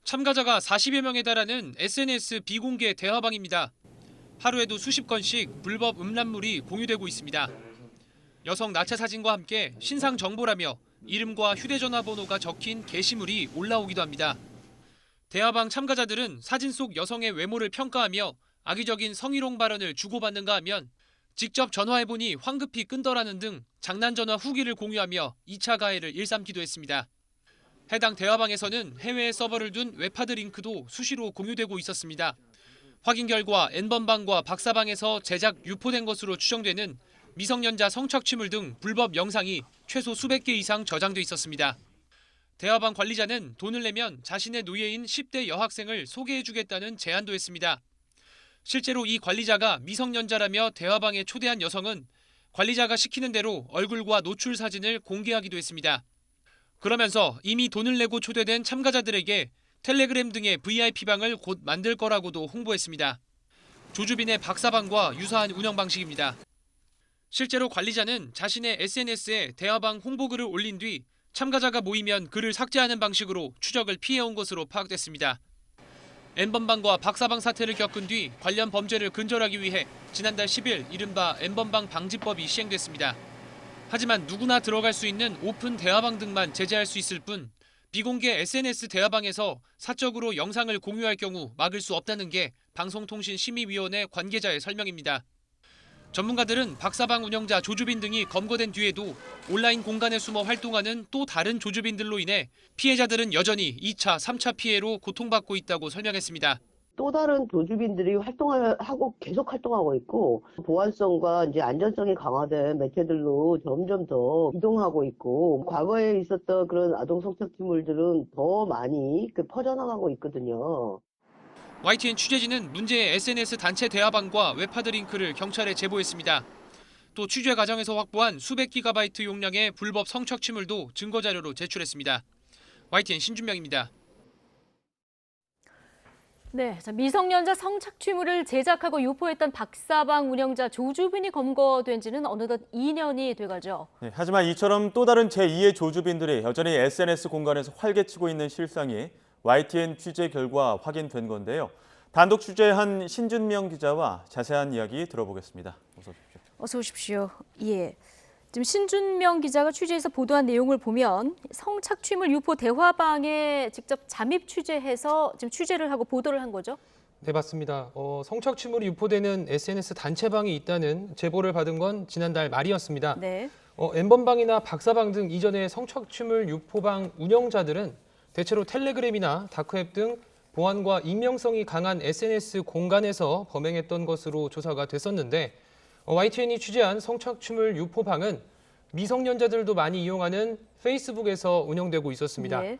참가자가 40여 명에 달하는 SNS 비공개 대화방입니다. 하루에도 수십 건씩 불법 음란물이 공유되고 있습니다. 여성 나체 사진과 함께 신상 정보라며 이름과 휴대전화 번호가 적힌 게시물이 올라오기도 합니다. 대화방 참가자들은 사진 속 여성의 외모를 평가하며 악의적인 성희롱 발언을 주고받는가 하면 직접 전화해보니 황급히 끊더라는 등 장난 전화 후기를 공유하며 2차 가해를 일삼기도 했습니다. 해당 대화방에서는 해외에 서버를 둔 웹하드 링크도 수시로 공유되고 있었습니다. 확인 결과 N번방과 박사방에서 제작 유포된 것으로 추정되는 미성년자 성착취물 등 불법 영상이 최소 수백 개 이상 저장돼 있었습니다. 대화방 관리자는 돈을 내면 자신의 노예인 10대 여학생을 소개해주겠다는 제안도 했습니다. 실제로 이 관리자가 미성년자라며 대화방에 초대한 여성은 관리자가 시키는 대로 얼굴과 노출 사진을 공개하기도 했습니다. 그러면서 이미 돈을 내고 초대된 참가자들에게 텔레그램 등의 VIP방을 곧 만들 거라고도 홍보했습니다. 조주빈의 박사방과 유사한 운영 방식입니다. 실제로 관리자는 자신의 SNS에 대화방 홍보글을 올린 뒤 참가자가 모이면 글을 삭제하는 방식으로 추적을 피해온 것으로 파악됐습니다. N번방과 박사방 사태를 겪은 뒤 관련 범죄를 근절하기 위해 지난달 10일 이른바 N번방 방지법이 시행됐습니다. 하지만 누구나 들어갈 수 있는 오픈 대화방 등만 제재할 수 있을 뿐 비공개 SNS 대화방에서 사적으로 영상을 공유할 경우 막을 수 없다는 게 방송통신심의위원회 관계자의 설명입니다. 전문가들은 박사방 운영자 조주빈 등이 검거된 뒤에도 온라인 공간에 숨어 활동하는 또 다른 조주빈들로 인해 피해자들은 여전히 2차, 3차 피해로 고통받고 있다고 설명했습니다. 또 다른 조주빈들이 계속 활동하고 있고, 보안성과 이제 안전성이 강화된 매체들로 점점 더 이동하고 있고, 과거에 있었던 그런 아동 성착취물들은 더 많이 퍼져나가고 있거든요. YTN 취재진은 문제의 SNS 단체 대화방과 웹하드 링크를 경찰에 제보했습니다. 또 취재 과정에서 확보한 수백 기가바이트 용량의 불법 성착취물도 증거자료로 제출했습니다. YTN 신준명입니다. 네, 자, 미성년자 성착취물을 제작하고 유포했던 박사방 운영자 조주빈이 검거된 지는 어느덧 2년이 돼가죠. 네, 하지만 이처럼 또 다른 제2의 조주빈들이 여전히 SNS 공간에서 활개치고 있는 실상이 YTN 취재 결과 확인된 건데요. 단독 취재한 신준명 기자와 자세한 이야기 들어보겠습니다. 어서 오십시오. 어서 오십시오. 예. 지금 신준명 기자가 취재해서 보도한 내용을 보면 성착취물 유포 대화방에 직접 잠입 취재해서 지금 취재를 하고 보도를 한 거죠? 네, 맞습니다. 성착취물이 유포되는 SNS 단체방이 있다는 제보를 받은 건 지난달 말이었습니다. 네. N번방이나 박사방 등 이전의 성착취물 유포방 운영자들은 대체로 텔레그램이나 다크웹 등 보안과 익명성이 강한 SNS 공간에서 범행했던 것으로 조사가 됐었는데 YTN이 취재한 성착취물 유포방은 미성년자들도 많이 이용하는 페이스북에서 운영되고 있었습니다. 네.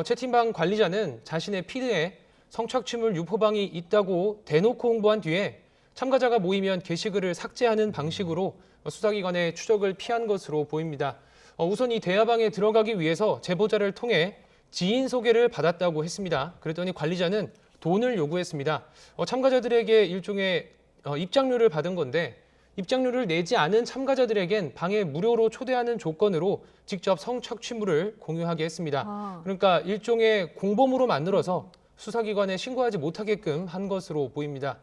채팅방 관리자는 자신의 피드에 성착취물 유포방이 있다고 대놓고 홍보한 뒤에 참가자가 모이면 게시글을 삭제하는 방식으로 수사기관의 추적을 피한 것으로 보입니다. 우선 이 대화방에 들어가기 위해서 제보자를 통해 지인 소개를 받았다고 했습니다. 그랬더니 관리자는 돈을 요구했습니다. 참가자들에게 일종의 입장료를 받은 건데 입장료를 내지 않은 참가자들에겐 방에 무료로 초대하는 조건으로 직접 성착취물을 공유하게 했습니다. 그러니까 일종의 공범으로 만들어서 수사기관에 신고하지 못하게끔 한 것으로 보입니다.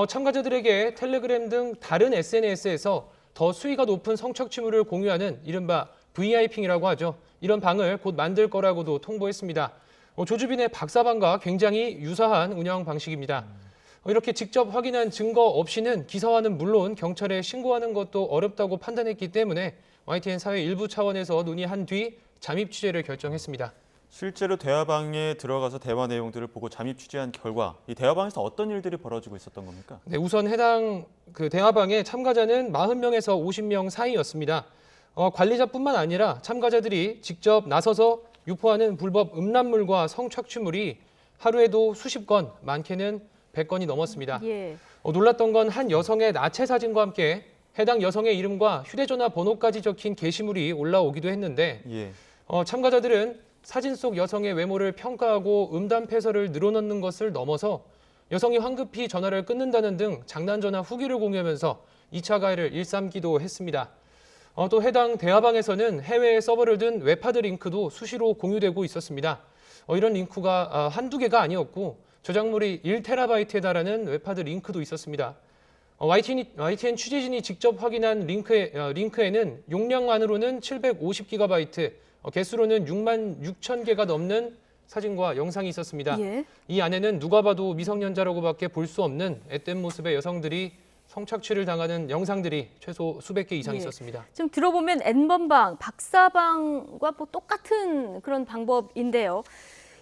참가자들에게 텔레그램 등 다른 SNS에서 더 수위가 높은 성착취물을 공유하는 이른바 VIPing이라고 하죠. 이런 방을 곧 만들 거라고도 통보했습니다. 조주빈의 박사방과 굉장히 유사한 운영 방식입니다. 이렇게 직접 확인한 증거 없이는 기사화는 물론 경찰에 신고하는 것도 어렵다고 판단했기 때문에 YTN 사회 일부 차원에서 논의한 뒤 잠입 취재를 결정했습니다. 실제로 대화방에 들어가서 대화 내용들을 보고 잠입 취재한 결과 이 대화방에서 어떤 일들이 벌어지고 있었던 겁니까? 네, 우선 해당 대화방의 참가자는 40명에서 50명 사이였습니다. 관리자뿐만 아니라 참가자들이 직접 나서서 유포하는 불법 음란물과 성착취물이 하루에도 수십 건, 많게는 100건이 넘었습니다. 예. 놀랐던 건 한 여성의 나체 사진과 함께 해당 여성의 이름과 휴대전화 번호까지 적힌 게시물이 올라오기도 했는데 참가자들은 사진 속 여성의 외모를 평가하고 음담 패설을 늘어놓는 것을 넘어서 여성이 황급히 전화를 끊는다는 등 장난전화 후기를 공유하면서 2차 가해를 일삼기도 했습니다. 또 해당 대화방에서는 해외에 서버를 둔 웹하드 링크도 수시로 공유되고 있었습니다. 이런 링크가 한두 개가 아니었고 저작물이 1TB에 달하는 웹하드 링크도 있었습니다. YTN 취재진이 직접 확인한 링크에는 용량만으로는 750GB, 개수로는 6만 6천 개가 넘는 사진과 영상이 있었습니다. 예. 이 안에는 누가 봐도 미성년자라고밖에 볼 수 없는 앳된 모습의 여성들이 성착취를 당하는 영상들이 최소 수백 개 이상 있었습니다. 지금 들어보면 N번방, 박사방과 뭐 똑같은 그런 방법인데요.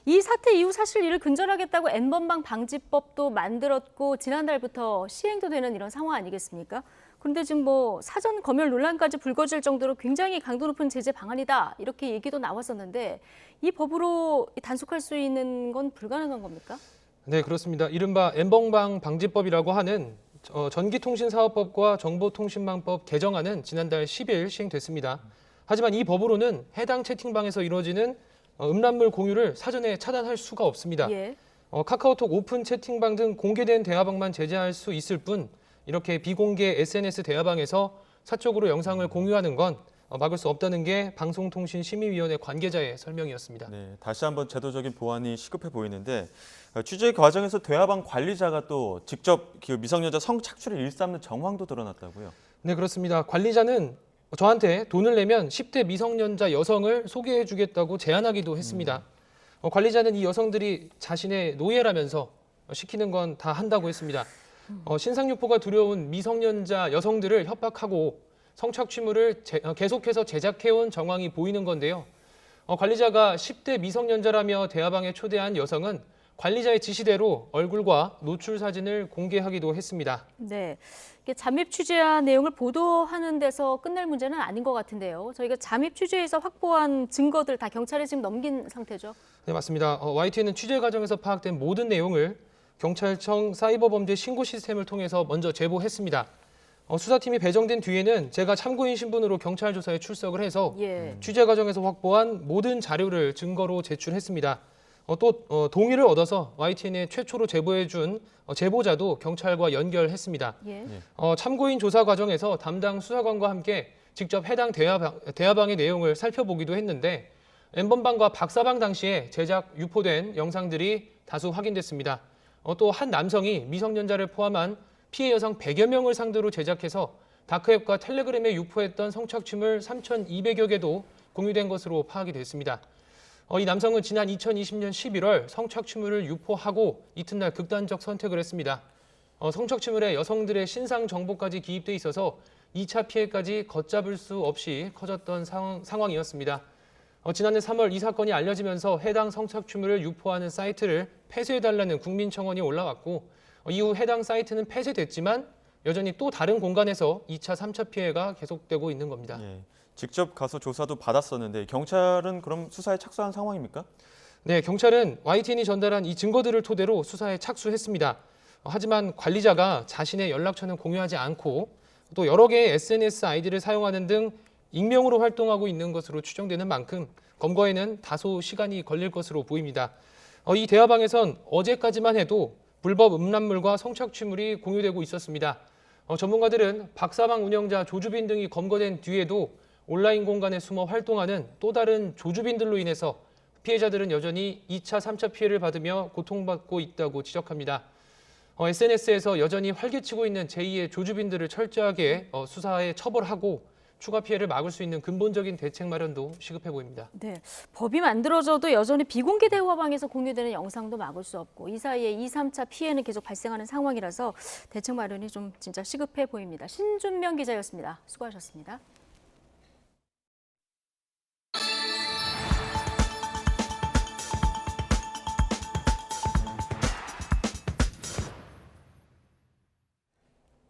이 사태 이후 사실 이를 근절하겠다고 N번방 방지법도 만들었고 지난달부터 시행도 되는 이런 상황 아니겠습니까? 그런데 지금 뭐 사전 검열 논란까지 불거질 정도로 굉장히 강도 높은 제재 방안이다 이렇게 얘기도 나왔었는데 이 법으로 단속할 수 있는 건 불가능한 겁니까? 네, 그렇습니다. 이른바 N번방 방지법이라고 하는 전기통신사업법과 정보통신망법 개정안은 지난달 10일 시행됐습니다. 하지만 이 법으로는 해당 채팅방에서 이루어지는 음란물 공유를 사전에 차단할 수가 없습니다. 예. 카카오톡 오픈 채팅방 등 공개된 대화방만 제재할 수 있을 뿐 이렇게 비공개 SNS 대화방에서 사적으로 영상을 공유하는 건 막을 수 없다는 게 방송통신심의위원회 관계자의 설명이었습니다. 네, 다시 한번 제도적인 보완이 시급해 보이는데 취재 과정에서 대화방 관리자가 또 직접 미성년자 성착취를 일삼는 정황도 드러났다고요? 네, 그렇습니다. 관리자는 저한테 돈을 내면 10대 미성년자 여성을 소개해주겠다고 제안하기도 했습니다. 관리자는 이 여성들이 자신의 노예라면서 시키는 건 다 한다고 했습니다. 신상유포가 두려운 미성년자 여성들을 협박하고 성착취물을 계속해서 제작해온 정황이 보이는 건데요. 관리자가 10대 미성년자라며 대화방에 초대한 여성은 관리자의 지시대로 얼굴과 노출 사진을 공개하기도 했습니다. 네, 이게 잠입 취재한 내용을 보도하는 데서 끝낼 문제는 아닌 것 같은데요. 저희가 잠입 취재에서 확보한 증거들 다 경찰에 지금 넘긴 상태죠? 네, 맞습니다. YTN은 취재 과정에서 파악된 모든 내용을 경찰청 사이버범죄 신고 시스템을 통해서 먼저 제보했습니다. 수사팀이 배정된 뒤에는 제가 참고인 신분으로 경찰 조사에 출석을 해서 취재 과정에서 확보한 모든 자료를 증거로 제출했습니다. 또 동의를 얻어서 YTN에 최초로 제보해준 제보자도 경찰과 연결했습니다. 참고인 조사 과정에서 담당 수사관과 함께 직접 해당 대화방의 내용을 살펴보기도 했는데 N번방과 박사방 당시에 제작 유포된 영상들이 다수 확인됐습니다. 또 한 남성이 미성년자를 포함한 피해 여성 100여 명을 상대로 제작해서 다크웹과 텔레그램에 유포했던 성착취물 3,200여 개도 공유된 것으로 파악이 됐습니다. 이 남성은 지난 2020년 11월 성착취물을 유포하고 이튿날 극단적 선택을 했습니다. 성착취물에 여성들의 신상 정보까지 기입돼 있어서 2차 피해까지 걷잡을 수 없이 커졌던 상황이었습니다. 지난해 3월 이 사건이 알려지면서 해당 성착취물을 유포하는 사이트를 폐쇄해달라는 국민청원이 올라왔고 이후 해당 사이트는 폐쇄됐지만 여전히 또 다른 공간에서 2차, 3차 피해가 계속되고 있는 겁니다. 예, 직접 가서 조사도 받았었는데 경찰은 그럼 수사에 착수한 상황입니까? 네, 경찰은 YTN이 전달한 이 증거들을 토대로 수사에 착수했습니다. 하지만 관리자가 자신의 연락처는 공유하지 않고 또 여러 개의 SNS 아이디를 사용하는 등 익명으로 활동하고 있는 것으로 추정되는 만큼 검거에는 다소 시간이 걸릴 것으로 보입니다. 이 대화방에선 어제까지만 해도 불법 음란물과 성착취물이 공유되고 있었습니다. 전문가들은 박사방 운영자 조주빈 등이 검거된 뒤에도 온라인 공간에 숨어 활동하는 또 다른 조주빈들로 인해서 피해자들은 여전히 2차, 3차 피해를 받으며 고통받고 있다고 지적합니다. SNS에서 여전히 활개치고 있는 제2의 조주빈들을 철저하게 수사에 처벌하고 추가 피해를 막을 수 있는 근본적인 대책 마련도 시급해 보입니다. 네, 법이 만들어져도 여전히 비공개 대화방에서 공유되는 영상도 막을 수 없고 이 사이에 2, 3차 피해는 계속 발생하는 상황이라서 대책 마련이 좀 진짜 시급해 보입니다. 신준명 기자였습니다. 수고하셨습니다.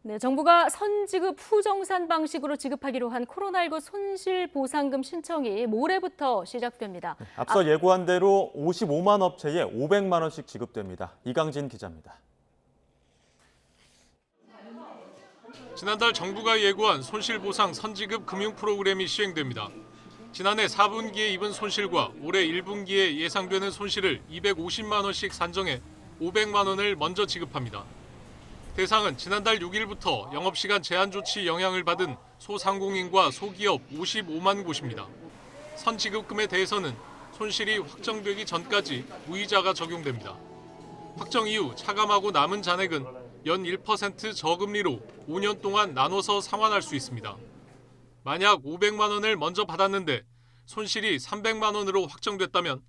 네, 정부가 선지급 후정산 방식으로 지급하기로 한 코로나19 손실보상금 신청이 모레부터 시작됩니다. 앞서 예고한 대로 55만 업체에 500만 원씩 지급됩니다. 이강진 기자입니다. 지난달 정부가 예고한 손실보상 선지급 금융 프로그램이 시행됩니다. 지난해 4분기에 입은 손실과 올해 1분기에 예상되는 손실을 250만 원씩 산정해 500만 원을 먼저 지급합니다. 대상은 지난달 6일부터 영업시간 제한 조치 영향을 받은 소상공인과 소기업 55만 곳입니다. 선지급금에 대해서는 손실이 확정되기 전까지 무이자가 적용됩니다. 확정 이후 차감하고 남은 잔액은 연 1% 저금리로 5년 동안 나눠서 상환할 수 있습니다. 만약 500만 원을 먼저 받았는데 손실이 300만 원으로 확정됐다면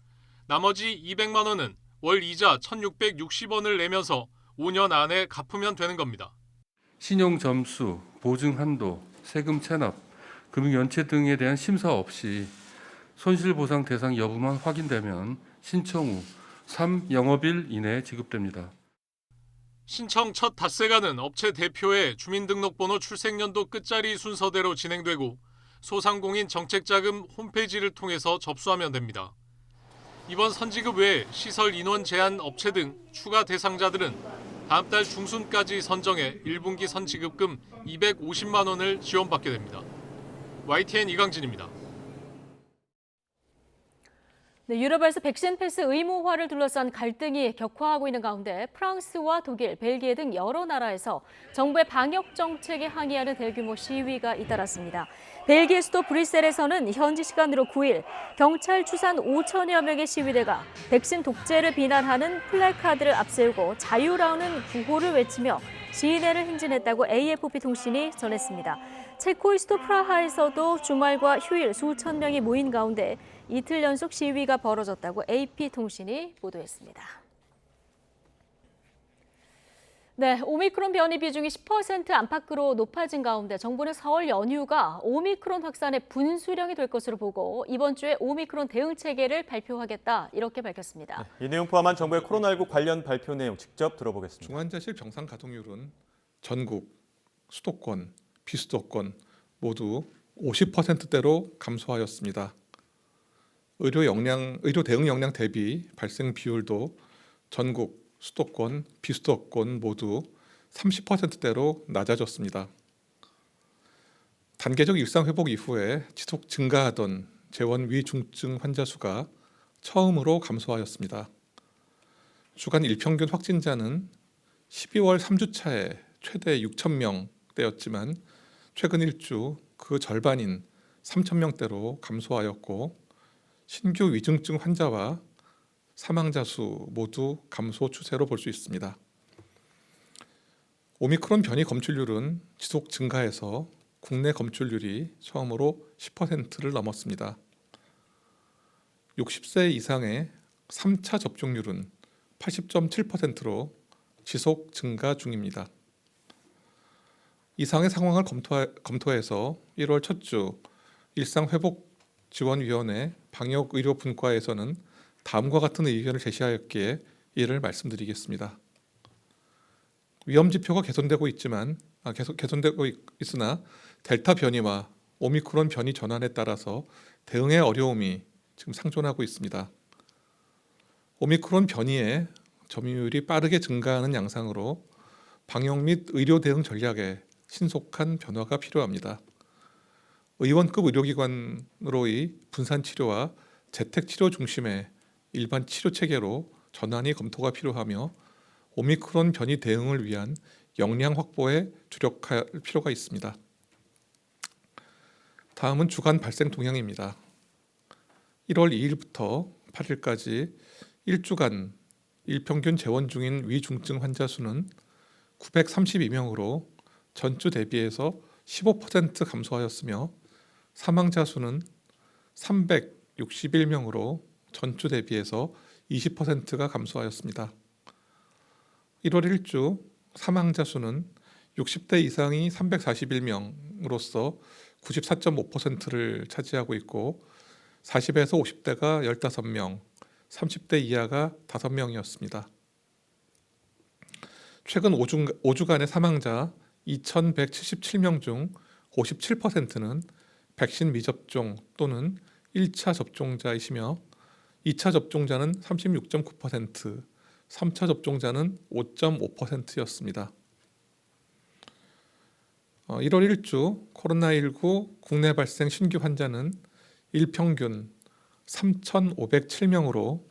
나머지 200만 원은 월 이자 1,660원을 내면서 5년 안에 갚으면 되는 겁니다. 신용 점수, 보증 한도, 세금 체납, 금융 연체 등에 대한 심사 없이 손실보상 대상 여부만 확인되면 신청 후 3영업일 이내에 지급됩니다. 신청 첫 닷새가는 업체 대표의 주민등록번호 출생연도 끝자리 순서대로 진행되고 소상공인 정책자금 홈페이지를 통해서 접수하면 됩니다. 이번 선지급 외에 시설 인원 제한 업체 등 추가 대상자들은 다음 달 중순까지 선정해 1분기 선지급금 250만 원을 지원받게 됩니다. YTN 이강진입니다. 네, 유럽에서 백신 패스 의무화를 둘러싼 갈등이 격화하고 있는 가운데 프랑스와 독일, 벨기에 등 여러 나라에서 정부의 방역 정책에 항의하는 대규모 시위가 잇따랐습니다. 벨기에 수도 브뤼셀에서는 현지 시간으로 9일 경찰 추산 5천여 명의 시위대가 백신 독재를 비난하는 플래카드를 앞세우고 자유라는 구호를 외치며 시위대를 행진했다고 AFP 통신이 전했습니다. 체코의 수도 프라하에서도 주말과 휴일 수천 명이 모인 가운데 이틀 연속 시위가 벌어졌다고 AP통신이 보도했습니다. 네, 오미크론 변이 비중이 10% 안팎으로 높아진 가운데 정부는 설 연휴가 오미크론 확산의 분수령이 될 것으로 보고 이번 주에 오미크론 대응 체계를 발표하겠다 이렇게 밝혔습니다. 이 내용 포함한 정부의 코로나19 관련 발표 내용 직접 들어보겠습니다. 중환자실 병상 가동률은 전국, 수도권, 비수도권 모두 50%대로 감소하였습니다. 의료 대응 역량 대비 발생 비율도 전국, 수도권, 비수도권 모두 30%대로 낮아졌습니다. 단계적 일상 회복 이후에 지속 증가하던 재원 위중증 환자 수가 처음으로 감소하였습니다. 주간 일평균 확진자는 12월 3주차에 최대 6,000명대였지만 최근 1주 그 절반인 3,000명대로 감소하였고 신규 위중증 환자와 사망자 수 모두 감소 추세로 볼 수 있습니다. 오미크론 변이 검출률은 지속 증가해서 국내 검출률이 처음으로 10%를 넘었습니다. 60세 이상의 3차 접종률은 80.7%로 지속 증가 중입니다. 이상의 상황을 검토해서 1월 첫 주 일상회복지원위원회 방역의료분과에서는 다음과 같은 의견을 제시하였기에 이를 말씀드리겠습니다. 위험지표가 개선되고 있으나 델타 변이와 오미크론 변이 전환에 따라서 대응의 어려움이 지금 상존하고 있습니다. 오미크론 변이의 점유율이 빠르게 증가하는 양상으로 방역 및 의료 대응 전략에 신속한 변화가 필요합니다. 의원급 의료기관으로의 분산 치료와 재택 치료 중심의 일반 치료 체계로 전환이 검토가 필요하며 오미크론 변이 대응을 위한 역량 확보에 주력할 필요가 있습니다. 다음은 주간 발생 동향입니다. 1월 2일부터 8일까지 1주간 일평균 재원 중인 위중증 환자 수는 932명으로 전주 대비해서 15% 감소하였으며 사망자 수는 361명으로 전주 대비해서 20%가 감소하였습니다. 1월 1주 사망자 수는 60대 이상이 341명으로서 94.5%를 차지하고 있고 40에서 50대가 15명, 30대 이하가 5명이었습니다. 최근 5주간의 사망자 2,177명 중 57%는 백신 미접종 또는 1차 접종자이시며 2차 접종자는 36.9%, 3차 접종자는 5.5%였습니다. 1월 1주 코로나19 국내 발생 신규 환자는 일평균 3,507명으로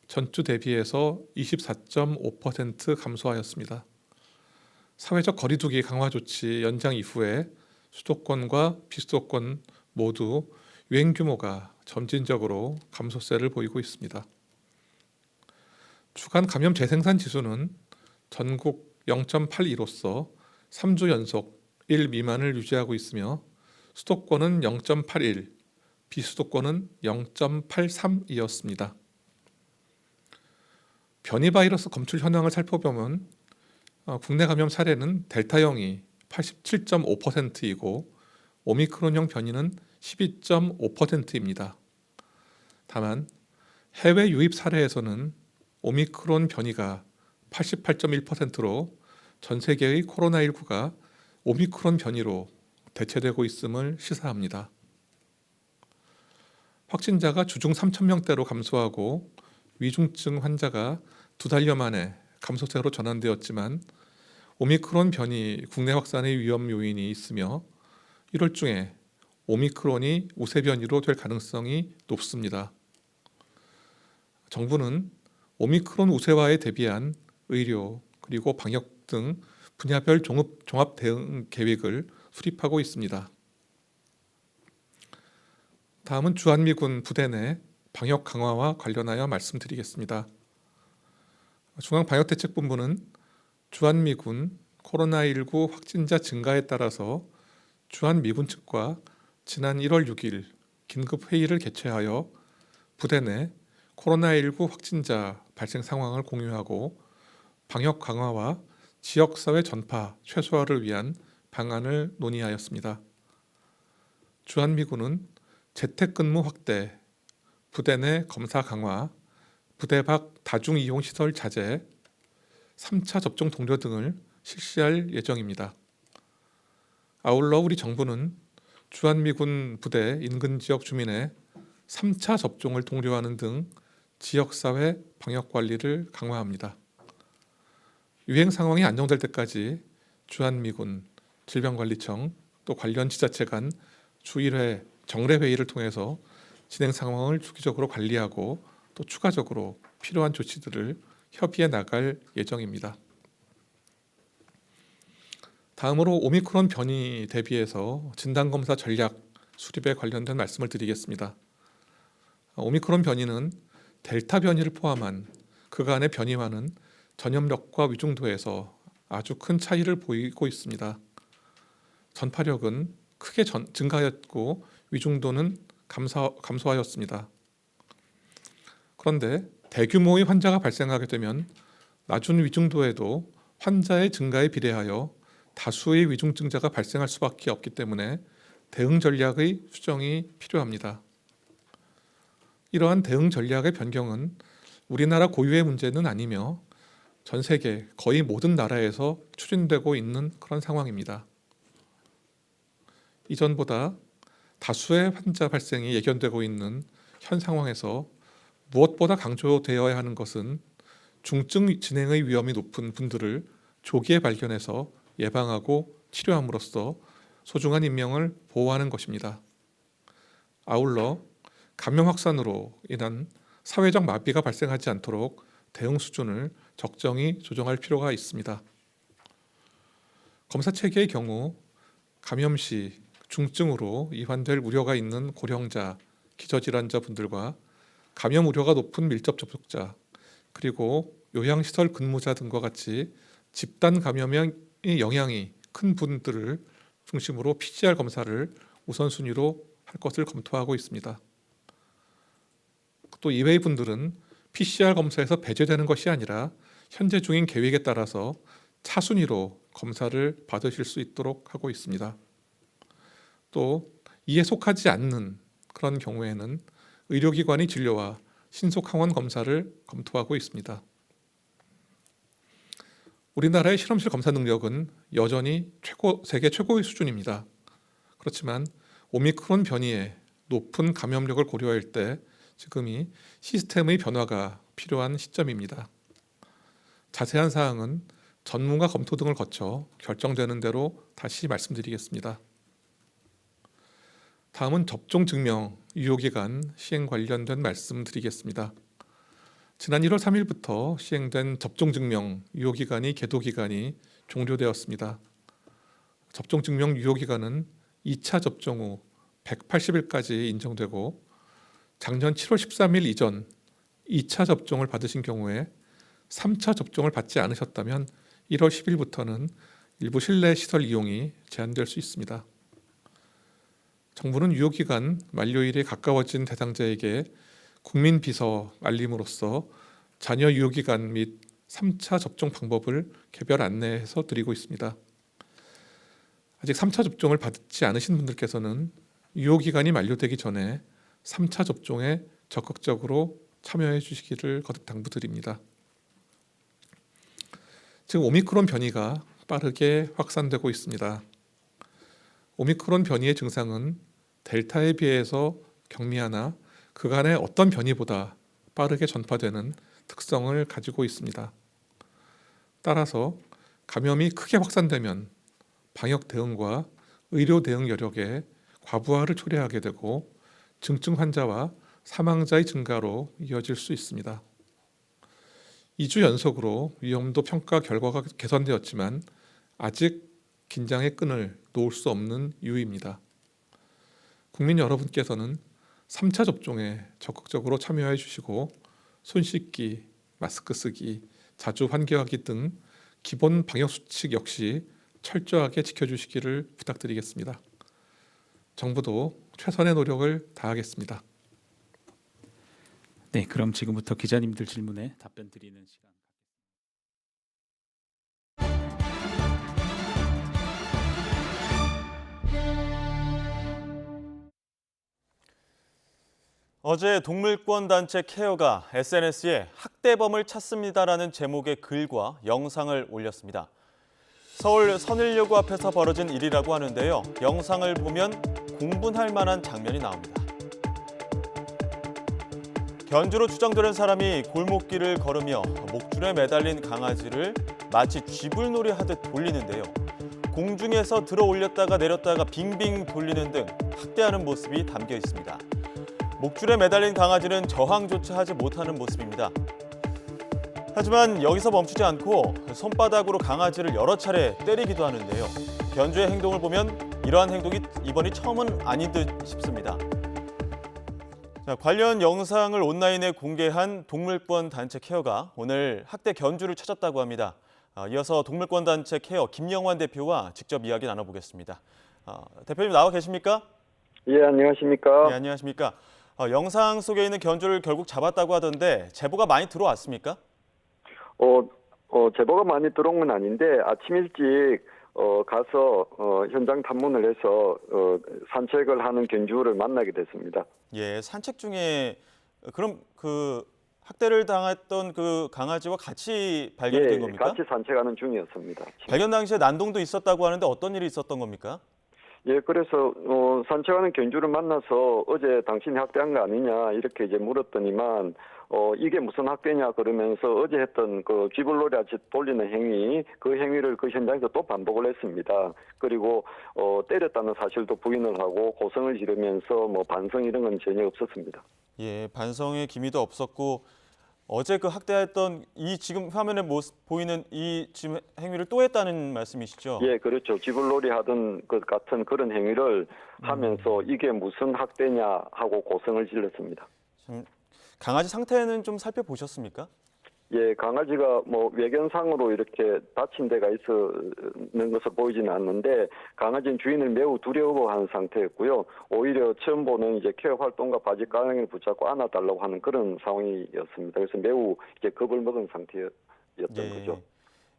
전주 대비해서 24.5% 감소하였습니다. 사회적 거리두기 강화 조치 연장 이후에 수도권과 비수도권 모두 유행 규모가 점진적으로 감소세를 보이고 있습니다. 주간 감염 재생산 지수는 전국 0.82로서 3주 연속 1 미만을 유지하고 있으며 수도권은 0.81, 비수도권은 0.83이었습니다. 변이 바이러스 검출 현황을 살펴보면 국내 감염 사례는 델타형이 87.5%이고 오미크론형 변이는 12.5%입니다. 다만 해외 유입 사례에서는 오미크론 변이가 88.1%로 전 세계의 코로나19가 오미크론 변이로 대체되고 있음을 시사합니다. 확진자가 주중 3,000명대로 감소하고 위중증 환자가 2달여 만에 감소세로 전환되었지만 오미크론 변이 국내 확산의 위험 요인이 있으며 1월 중에 오미크론이 우세 변이로 될 가능성이 높습니다. 정부는 오미크론 우세화에 대비한 의료 그리고 방역 등 분야별 종합 대응 계획을 수립하고 있습니다. 다음은 주한미군 부대 내 방역 강화와 관련하여 말씀드리겠습니다. 중앙방역대책본부는 주한미군 코로나19 확진자 증가에 따라서 주한미군 측과 지난 1월 6일 긴급회의를 개최하여 부대 내 코로나19 확진자 발생 상황을 공유하고 방역 강화와 지역사회 전파 최소화를 위한 방안을 논의하였습니다. 주한미군은 재택근무 확대, 부대 내 검사 강화, 부대 밖 다중이용시설 자재, 3차 접종 동료 등을 실시할 예정입니다. 아울러 우리 정부는 주한미군 부대 인근 지역 주민의 3차 접종을 독려하는 등 지역사회 방역 관리를 강화합니다. 유행 상황이 안정될 때까지 주한미군, 질병관리청, 또 관련 지자체 간 주 1회 정례회의를 통해서 진행 상황을 주기적으로 관리하고 또 추가적으로 필요한 조치들을 협의해 나갈 예정입니다. 다음으로 오미크론 변이 대비해서 진단검사 전략 수립에 관련된 말씀을 드리겠습니다. 오미크론 변이는 델타 변이를 포함한 그간의 변이와는 전염력과 위중도에서 아주 큰 차이를 보이고 있습니다. 전파력은 크게 증가하였고 위중도는 감소하였습니다. 그런데 대규모의 환자가 발생하게 되면 낮은 위중도에도 환자의 증가에 비례하여 다수의 위중증자가 발생할 수밖에 없기 때문에 대응 전략의 수정이 필요합니다. 이러한 대응 전략의 변경은 우리나라 고유의 문제는 아니며 전 세계 거의 모든 나라에서 추진되고 있는 그런 상황입니다. 이전보다 다수의 환자 발생이 예견되고 있는 현 상황에서 무엇보다 강조되어야 하는 것은 중증 진행의 위험이 높은 분들을 조기에 발견해서 예방하고 치료함으로써 소중한 인명을 보호하는 것입니다. 아울러 감염 확산으로 인한 사회적 마비가 발생하지 않도록 대응 수준을 적정히 조정할 필요가 있습니다. 검사 체계의 경우 감염 시 중증으로 이완될 우려가 있는 고령자, 기저질환자 분들과 감염 우려가 높은 밀접 접촉자, 그리고 요양시설 근무자 등과 같이 집단 감염의 영향이 큰 분들을 중심으로 PCR 검사를 우선순위로 할 것을 검토하고 있습니다. 또 이외의 분들은 PCR 검사에서 배제되는 것이 아니라 현재 중인 계획에 따라서 차순위로 검사를 받으실 수 있도록 하고 있습니다. 또 이에 속하지 않는 그런 경우에는 의료기관의 진료와 신속 항원 검사를 검토하고 있습니다. 우리나라의 실험실 검사 능력은 여전히 세계 최고의 수준입니다. 그렇지만 오미크론 변이의 높은 감염력을 고려할 때 지금이 시스템의 변화가 필요한 시점입니다. 자세한 사항은 전문가 검토 등을 거쳐 결정되는 대로 다시 말씀드리겠습니다. 다음은 접종 증명 유효기간 시행 관련된 말씀드리겠습니다. 지난 1월 3일부터 시행된 접종 증명 유효기간이 계도기간이 종료되었습니다. 접종 증명 유효기간은 2차 접종 후 180일까지 인정되고 작년 7월 13일 이전 2차 접종을 받으신 경우에 3차 접종을 받지 않으셨다면 1월 10일부터는 일부 실내 시설 이용이 제한될 수 있습니다. 정부는 유효기간 만료일에 가까워진 대상자에게 국민비서 알림으로써 잔여 유효기간 및 3차 접종 방법을 개별 안내해서 드리고 있습니다. 아직 3차 접종을 받지 않으신 분들께서는 유효기간이 만료되기 전에 3차 접종에 적극적으로 참여해 주시기를 거듭 당부드립니다. 지금 오미크론 변이가 빠르게 확산되고 있습니다. 오미크론 변이의 증상은 델타에 비해서 경미하나 그간의 어떤 변이보다 빠르게 전파되는 특성을 가지고 있습니다. 따라서 감염이 크게 확산되면 방역 대응과 의료 대응 여력에 과부하를 초래하게 되고 증증 환자와 사망자의 증가로 이어질 수 있습니다. 2주 연속으로 위험도 평가 결과가 개선되었지만 아직 긴장의 끈을 놓을 수 없는 이유입니다. 국민 여러분께서는 3차 접종에 적극적으로 참여해 주시고 손 씻기, 마스크 쓰기, 자주 환기하기 등 기본 방역 수칙 역시 철저하게 지켜주시기를 부탁드리겠습니다. 정부도 최선의 노력을 다하겠습니다. 네, 그럼 지금부터 기자님들 질문에 답변 드리는 시간. 어제 동물권 단체 케어가 SNS에 학대범을 찾습니다라는 제목의 글과 영상을 올렸습니다. 서울 선일여고 앞에서 벌어진 일이라고 하는데요. 영상을 보면 공분할 만한 장면이 나옵니다. 견주로 추정되는 사람이 골목길을 걸으며 목줄에 매달린 강아지를 마치 쥐불놀이 하듯 돌리는데요. 공중에서 들어 올렸다가 내렸다가 빙빙 돌리는 등 학대하는 모습이 담겨 있습니다. 목줄에 매달린 강아지는 저항조차 하지 못하는 모습입니다. 하지만 여기서 멈추지 않고 손바닥으로 강아지를 여러 차례 때리기도 하는데요. 견주의 행동을 보면 이러한 행동이 이번이 처음은 아닌 듯 싶습니다. 자, 관련 영상을 온라인에 공개한 동물권 단체 케어가 오늘 학대 견주를 찾았다고 합니다. 이어서 동물권 단체 케어 김영환 대표와 직접 이야기 나눠보겠습니다. 대표님 나와 계십니까? 예, 안녕하십니까? 네, 안녕하십니까? 영상 속에 있는 견주를 결국 잡았다고 하던데 제보가 많이 들어왔습니까? 제보가 많이 들어온 건 아닌데 아침 일찍 가서 현장 탐문을 해서 산책을 하는 견주를 만나게 됐습니다. 예, 산책 중에 그럼 그 학대를 당했던 그 강아지와 같이 발견된 겁니까? 같이 산책하는 중이었습니다. 발견 당시에 난동도 있었다고 하는데 어떤 일이 있었던 겁니까? 예, 그래서 산책하는 견주를 만나서 어제 당신이 학대한 거 아니냐 이렇게 이제 물었더니만 이게 무슨 학대냐 그러면서 어제 했던 그 쥐불놀이 같이 돌리는 행위 그 행위를 그 현장에서 또 반복을 했습니다. 그리고 때렸다는 사실도 부인을 하고 고성을 지르면서 뭐 반성 이런 건 전혀 없었습니다. 예, 반성의 기미도 없었고 어제 그 학대했던 이 지금 화면에 보이는 이 지금 행위를 또 했다는 말씀이시죠? 예, 그렇죠. 쥐불놀이 하던 것 같은 그런 행위를 하면서 이게 무슨 학대냐 하고 고성을 질렀습니다. 강아지 상태는 좀 살펴보셨습니까? 예, 강아지가 뭐 외견상으로 이렇게 다친 데가 있는 것을 보이지는 않는데 강아지는 주인을 매우 두려워하는 상태였고요. 오히려 처음 보는 이제 케어 활동가 바지 가랑이를 붙잡고 안아달라고 하는 그런 상황이었습니다. 그래서 매우 이제 겁을 먹은 상태였던 거죠.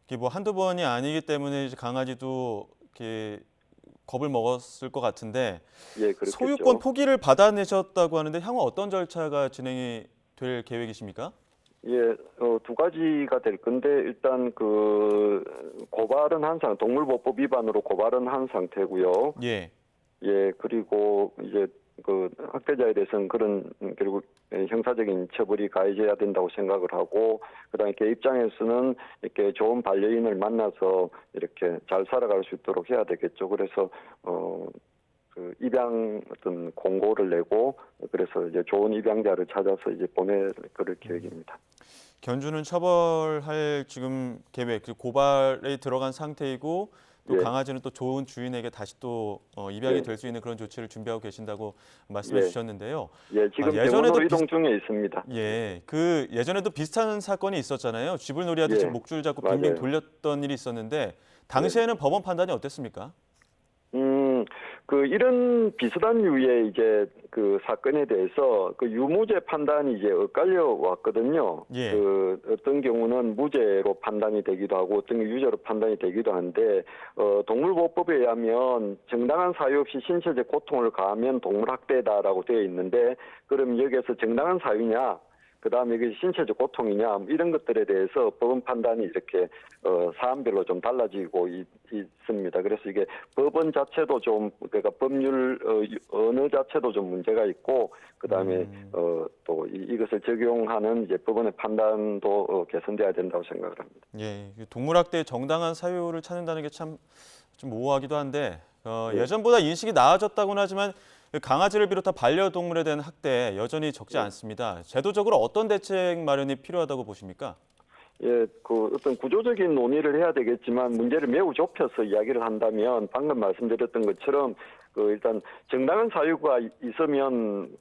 이게 뭐 한두 번이 아니기 때문에 이제 강아지도 이렇게 겁을 먹었을 것 같은데 예, 그렇겠죠. 소유권 포기를 받아내셨다고 하는데 향후 어떤 절차가 진행이 될 계획이십니까? 예, 두 가지가 될 건데 일단 그 고발은 한 상태, 동물보호법 위반으로 고발은 한 상태고요. 예. 예, 그리고 이제 그 학대자에 대해서는 그런 결국 형사적인 처벌이 가해져야 된다고 생각을 하고 그다음에 개 입장에서는 이렇게 좋은 반려인을 만나서 이렇게 잘 살아갈 수 있도록 해야 되겠죠. 그래서 그 입양 어떤 공고를 내고 그래서 이제 좋은 입양자를 찾아서 이제 보낼 그럴 계획입니다. 견주는 처벌할 지금 계획, 고발에 들어간 상태이고 또 강아지는 또 좋은 주인에게 다시 또 입양이 될 수 있는 그런 조치를 준비하고 계신다고 말씀해 주셨는데요. 예, 지금 병원으로 이동 중에 있습니다. 예, 그 예전에도 비슷한 사건이 있었잖아요. 쥐불놀이 하듯이 목줄 잡고 빙빙 돌렸던 일이 있었는데 당시에는 법원 판단이 어땠습니까? 그 이런 비슷한 류의 이제 그 사건에 대해서 그 유무죄 판단이 이제 엇갈려 왔거든요. 예. 그 어떤 경우는 무죄로 판단이 되기도 하고 어떤 경우 유죄로 판단이 되기도 한데 동물보호법에 의하면 정당한 사유 없이 신체적 고통을 가하면 동물학대다라고 되어 있는데 그럼 여기에서 정당한 사유냐? 그다음에 이게 신체적 고통이냐 이런 것들에 대해서 법원 판단이 이렇게 사안별로 좀 달라지고 있습니다. 그래서 이게 법원 자체도 좀 그러니까 법률 언어 자체도 좀 문제가 있고 그다음에 또 이것을 적용하는 이제 법원의 판단도 개선돼야 된다고 생각을 합니다. 예, 동물학대의 정당한 사유를 찾는다는 게 참 좀 모호하기도 한데 예전보다 인식이 나아졌다고는 하지만 강아지를 비롯한 반려동물에 대한 학대 여전히 적지 않습니다. 제도적으로 어떤 대책 마련이 필요하다고 보십니까? 예, 그 어떤 구조적인 논의를 해야 되겠지만 문제를 매우 좁혀서 이야기를 한다면 방금 말씀드렸던 것처럼 그 일단 정당한 사유가 있으면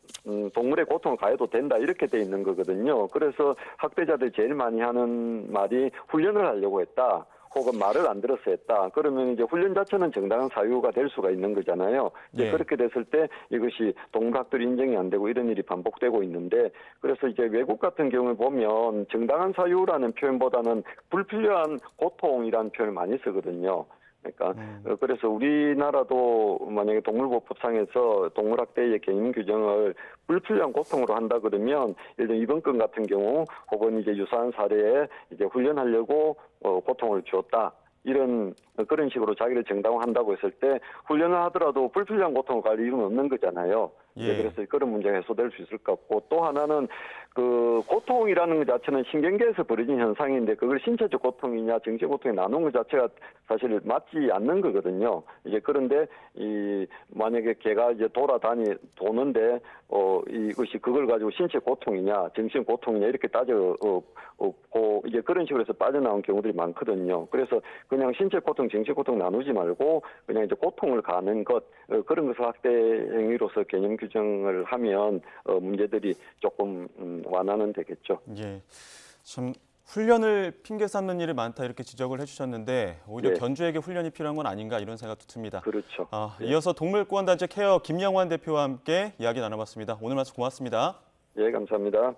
동물의 고통을 가해도 된다 이렇게 돼 있는 거거든요. 그래서 학대자들이 제일 많이 하는 말이 훈련을 하려고 했다. 혹은 말을 안 들어서 했다. 그러면 이제 훈련 자체는 정당한 사유가 될 수가 있는 거잖아요. 이제 예. 그렇게 됐을 때 이것이 동물학대로 인정이 안 되고 이런 일이 반복되고 있는데 그래서 이제 외국 같은 경우를 보면 정당한 사유라는 표현보다는 불필요한 고통이라는 표현을 많이 쓰거든요. 그러니까 그래서 우리나라도 만약에 동물보호법상에서 동물학대의 개인 규정을 불필요한 고통으로 한다 그러면 예를 들어 이번 건 같은 경우 혹은 이제 유사한 사례에 이제 훈련하려고 고통을 주었다. 그런 식으로 자기를 정당화한다고 했을 때 훈련을 하더라도 불필요한 고통을 가할 이유는 없는 거잖아요. 예. 그래서 그런 문제가 해소될 수 있을 것 같고 또 하나는 그 고통이라는 것 자체는 신경계에서 벌어진 현상인데 그걸 신체적 고통이냐 정신 고통이 나누는 것 자체가 사실 맞지 않는 거거든요. 이제 그런데 만약에 개가 이제 도는데 이것이 그걸 가지고 신체 고통이냐 정신 고통이냐 이렇게 이제 그런 식으로 해서 빠져나온 경우들이 많거든요. 그래서 그냥 신체 고통, 정신 고통 나누지 말고 그냥 이제 고통을 가는 것 그런 것을 학대 행위로서 개념 규정을 하면 문제들이 조금 완화는 되겠죠. 예, 참 훈련을 핑계 삼는 일이 많다 이렇게 지적을 해주셨는데 오히려 네. 견주에게 훈련이 필요한 건 아닌가 이런 생각도 듭니다. 그렇죠. 이어서 동물권단체 케어 김영환 대표와 함께 이야기 나눠봤습니다. 오늘 말씀 고맙습니다. 예, 감사합니다.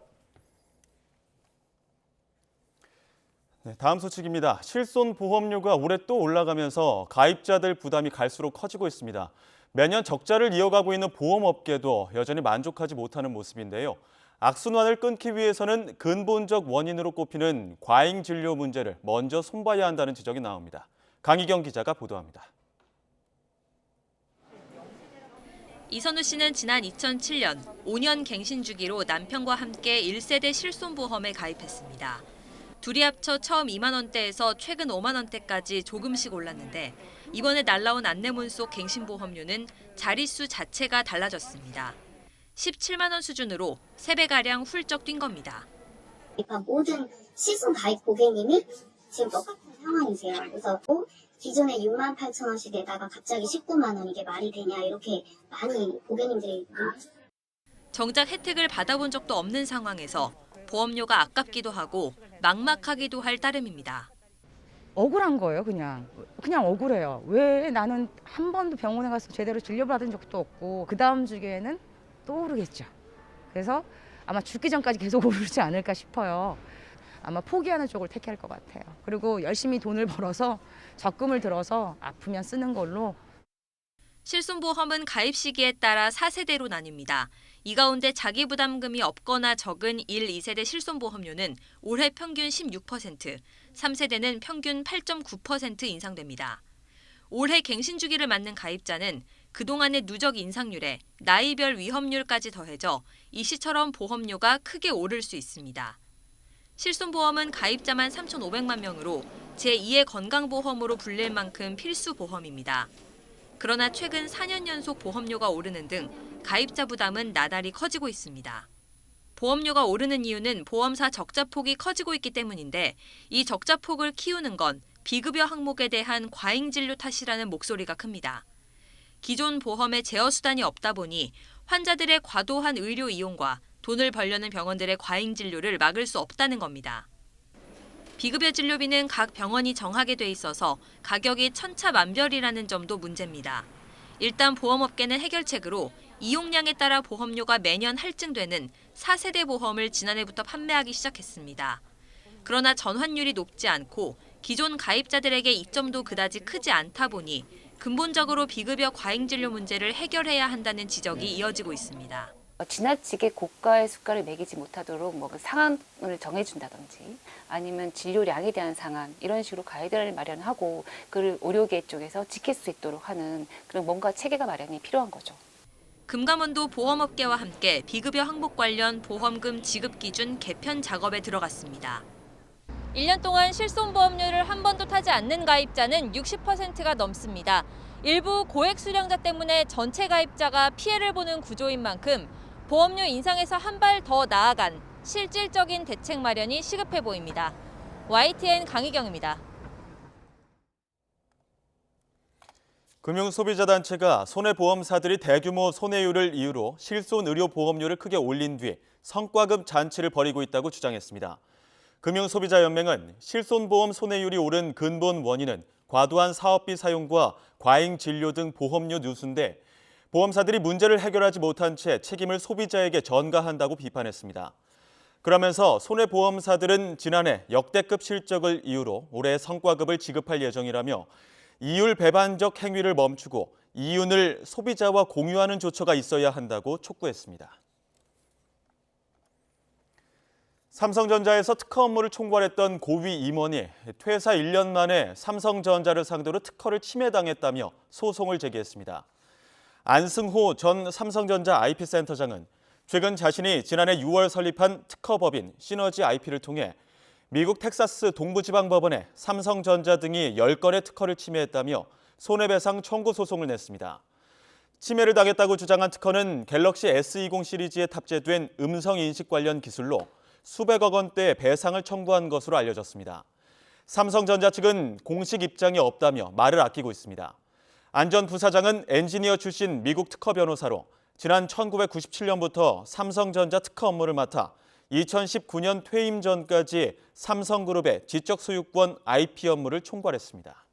네, 다음 소식입니다. 실손보험료가 올해 또 올라가면서 가입자들 부담이 갈수록 커지고 있습니다. 매년 적자를 이어가고 있는 보험업계도 여전히 만족하지 못하는 모습인데요. 악순환을 끊기 위해서는 근본적 원인으로 꼽히는 과잉 진료 문제를 먼저 손봐야 한다는 지적이 나옵니다. 강희경 기자가 보도합니다. 이선우 씨는 지난 2007년 5년 갱신 주기로 남편과 함께 1세대 실손보험에 가입했습니다. 둘이 합쳐 처음 2만 원대에서 최근 5만 원대까지 조금씩 올랐는데 이번에 날라온 안내문 속 갱신보험료는 자릿수 자체가 달라졌습니다. 17만 원 수준으로 3배가량 훌쩍 뛴 겁니다. 그러니까 모든 실손 가입 고객님이 지금 똑같은 상황이세요. 그래서 기존에 6만 8천 원씩에다가 갑자기 19만 원 이게 말이 되냐 이렇게 많이 고객님들이 정작 혜택을 받아본 적도 없는 상황에서 보험료가 아깝기도 하고 막막하기도 할 따름입니다. 억울한 거예요, 그냥 억울해요. 왜 나는 한 번도 병원에 가서 제대로 진료받은 적도 없고 그 다음 주기에는 또 오르겠죠. 그래서 아마 죽기 전까지 계속 오르지 않을까 싶어요. 아마 포기하는 쪽을 택할 것 같아요. 그리고 열심히 돈을 벌어서 적금을 들어서 아프면 쓰는 걸로. 실손보험은 가입 시기에 따라 4세대로 나뉩니다. 이 가운데 자기부담금이 없거나 적은 1, 2세대 실손보험료는 올해 평균 16%, 3세대는 평균 8.9% 인상됩니다. 올해 갱신 주기를 맞는 가입자는 그동안의 누적 인상률에 나이별 위험률까지 더해져 이 시처럼 보험료가 크게 오를 수 있습니다. 실손보험은 가입자만 3,500만 명으로 제2의 건강보험으로 불릴 만큼 필수 보험입니다. 그러나 최근 4년 연속 보험료가 오르는 등 가입자 부담은 나날이 커지고 있습니다. 보험료가 오르는 이유는 보험사 적자폭이 커지고 있기 때문인데 이 적자폭을 키우는 건 비급여 항목에 대한 과잉 진료 탓이라는 목소리가 큽니다. 기존 보험에 제어 수단이 없다 보니 환자들의 과도한 의료 이용과 돈을 벌려는 병원들의 과잉 진료를 막을 수 없다는 겁니다. 비급여 진료비는 각 병원이 정하게 돼 있어서 가격이 천차만별이라는 점도 문제입니다. 일단 보험업계는 해결책으로 이용량에 따라 보험료가 매년 할증되는 4세대 보험을 지난해부터 판매하기 시작했습니다. 그러나 전환율이 높지 않고 기존 가입자들에게 이점도 그다지 크지 않다 보니 근본적으로 비급여 과잉 진료 문제를 해결해야 한다는 지적이 이어지고 있습니다. 지나치게 고가의 수가를 매기지 못하도록 그 상한을 정해준다든지 아니면 진료량에 대한 상한 이런 식으로 가이드라인을 마련하고 그를 의료계 쪽에서 지킬 수 있도록 하는 그런 뭔가 체계가 마련이 필요한 거죠. 금감원도 보험업계와 함께 비급여 항목 관련 보험금 지급 기준 개편 작업에 들어갔습니다. 1년 동안 실손보험료를 한 번도 타지 않는 가입자는 60%가 넘습니다. 일부 고액 수령자 때문에 전체 가입자가 피해를 보는 구조인 만큼 보험료 인상에서 한 발 더 나아간 실질적인 대책 마련이 시급해 보입니다. YTN 강희경입니다. 금융소비자단체가 손해보험사들이 대규모 손해율을 이유로 실손의료보험료를 크게 올린 뒤 성과급 잔치를 벌이고 있다고 주장했습니다. 금융소비자연맹은 실손보험 손해율이 오른 근본 원인은 과도한 사업비 사용과 과잉 진료 등 보험료 누수인데 보험사들이 문제를 해결하지 못한 채 책임을 소비자에게 전가한다고 비판했습니다. 그러면서 손해보험사들은 지난해 역대급 실적을 이유로 올해 성과급을 지급할 예정이라며 이율 배반적 행위를 멈추고 이윤을 소비자와 공유하는 조처가 있어야 한다고 촉구했습니다. 삼성전자에서 특허 업무를 총괄했던 고위 임원이 퇴사 1년 만에 삼성전자를 상대로 특허를 침해당했다며 소송을 제기했습니다. 안승호 전 삼성전자 IP센터장은 최근 자신이 지난해 6월 설립한 특허법인 시너지 IP를 통해 미국 텍사스 동부지방법원에 삼성전자 등이 10건의 특허를 침해했다며 손해배상 청구 소송을 냈습니다. 침해를 당했다고 주장한 특허는 갤럭시 S20 시리즈에 탑재된 음성인식 관련 기술로 수백억 원대의 배상을 청구한 것으로 알려졌습니다. 삼성전자 측은 공식 입장이 없다며 말을 아끼고 있습니다. 안 전 부사장은 엔지니어 출신 미국 특허 변호사로 지난 1997년부터 삼성전자 특허 업무를 맡아 2019년 퇴임 전까지 삼성그룹의 지적 소유권 IP 업무를 총괄했습니다.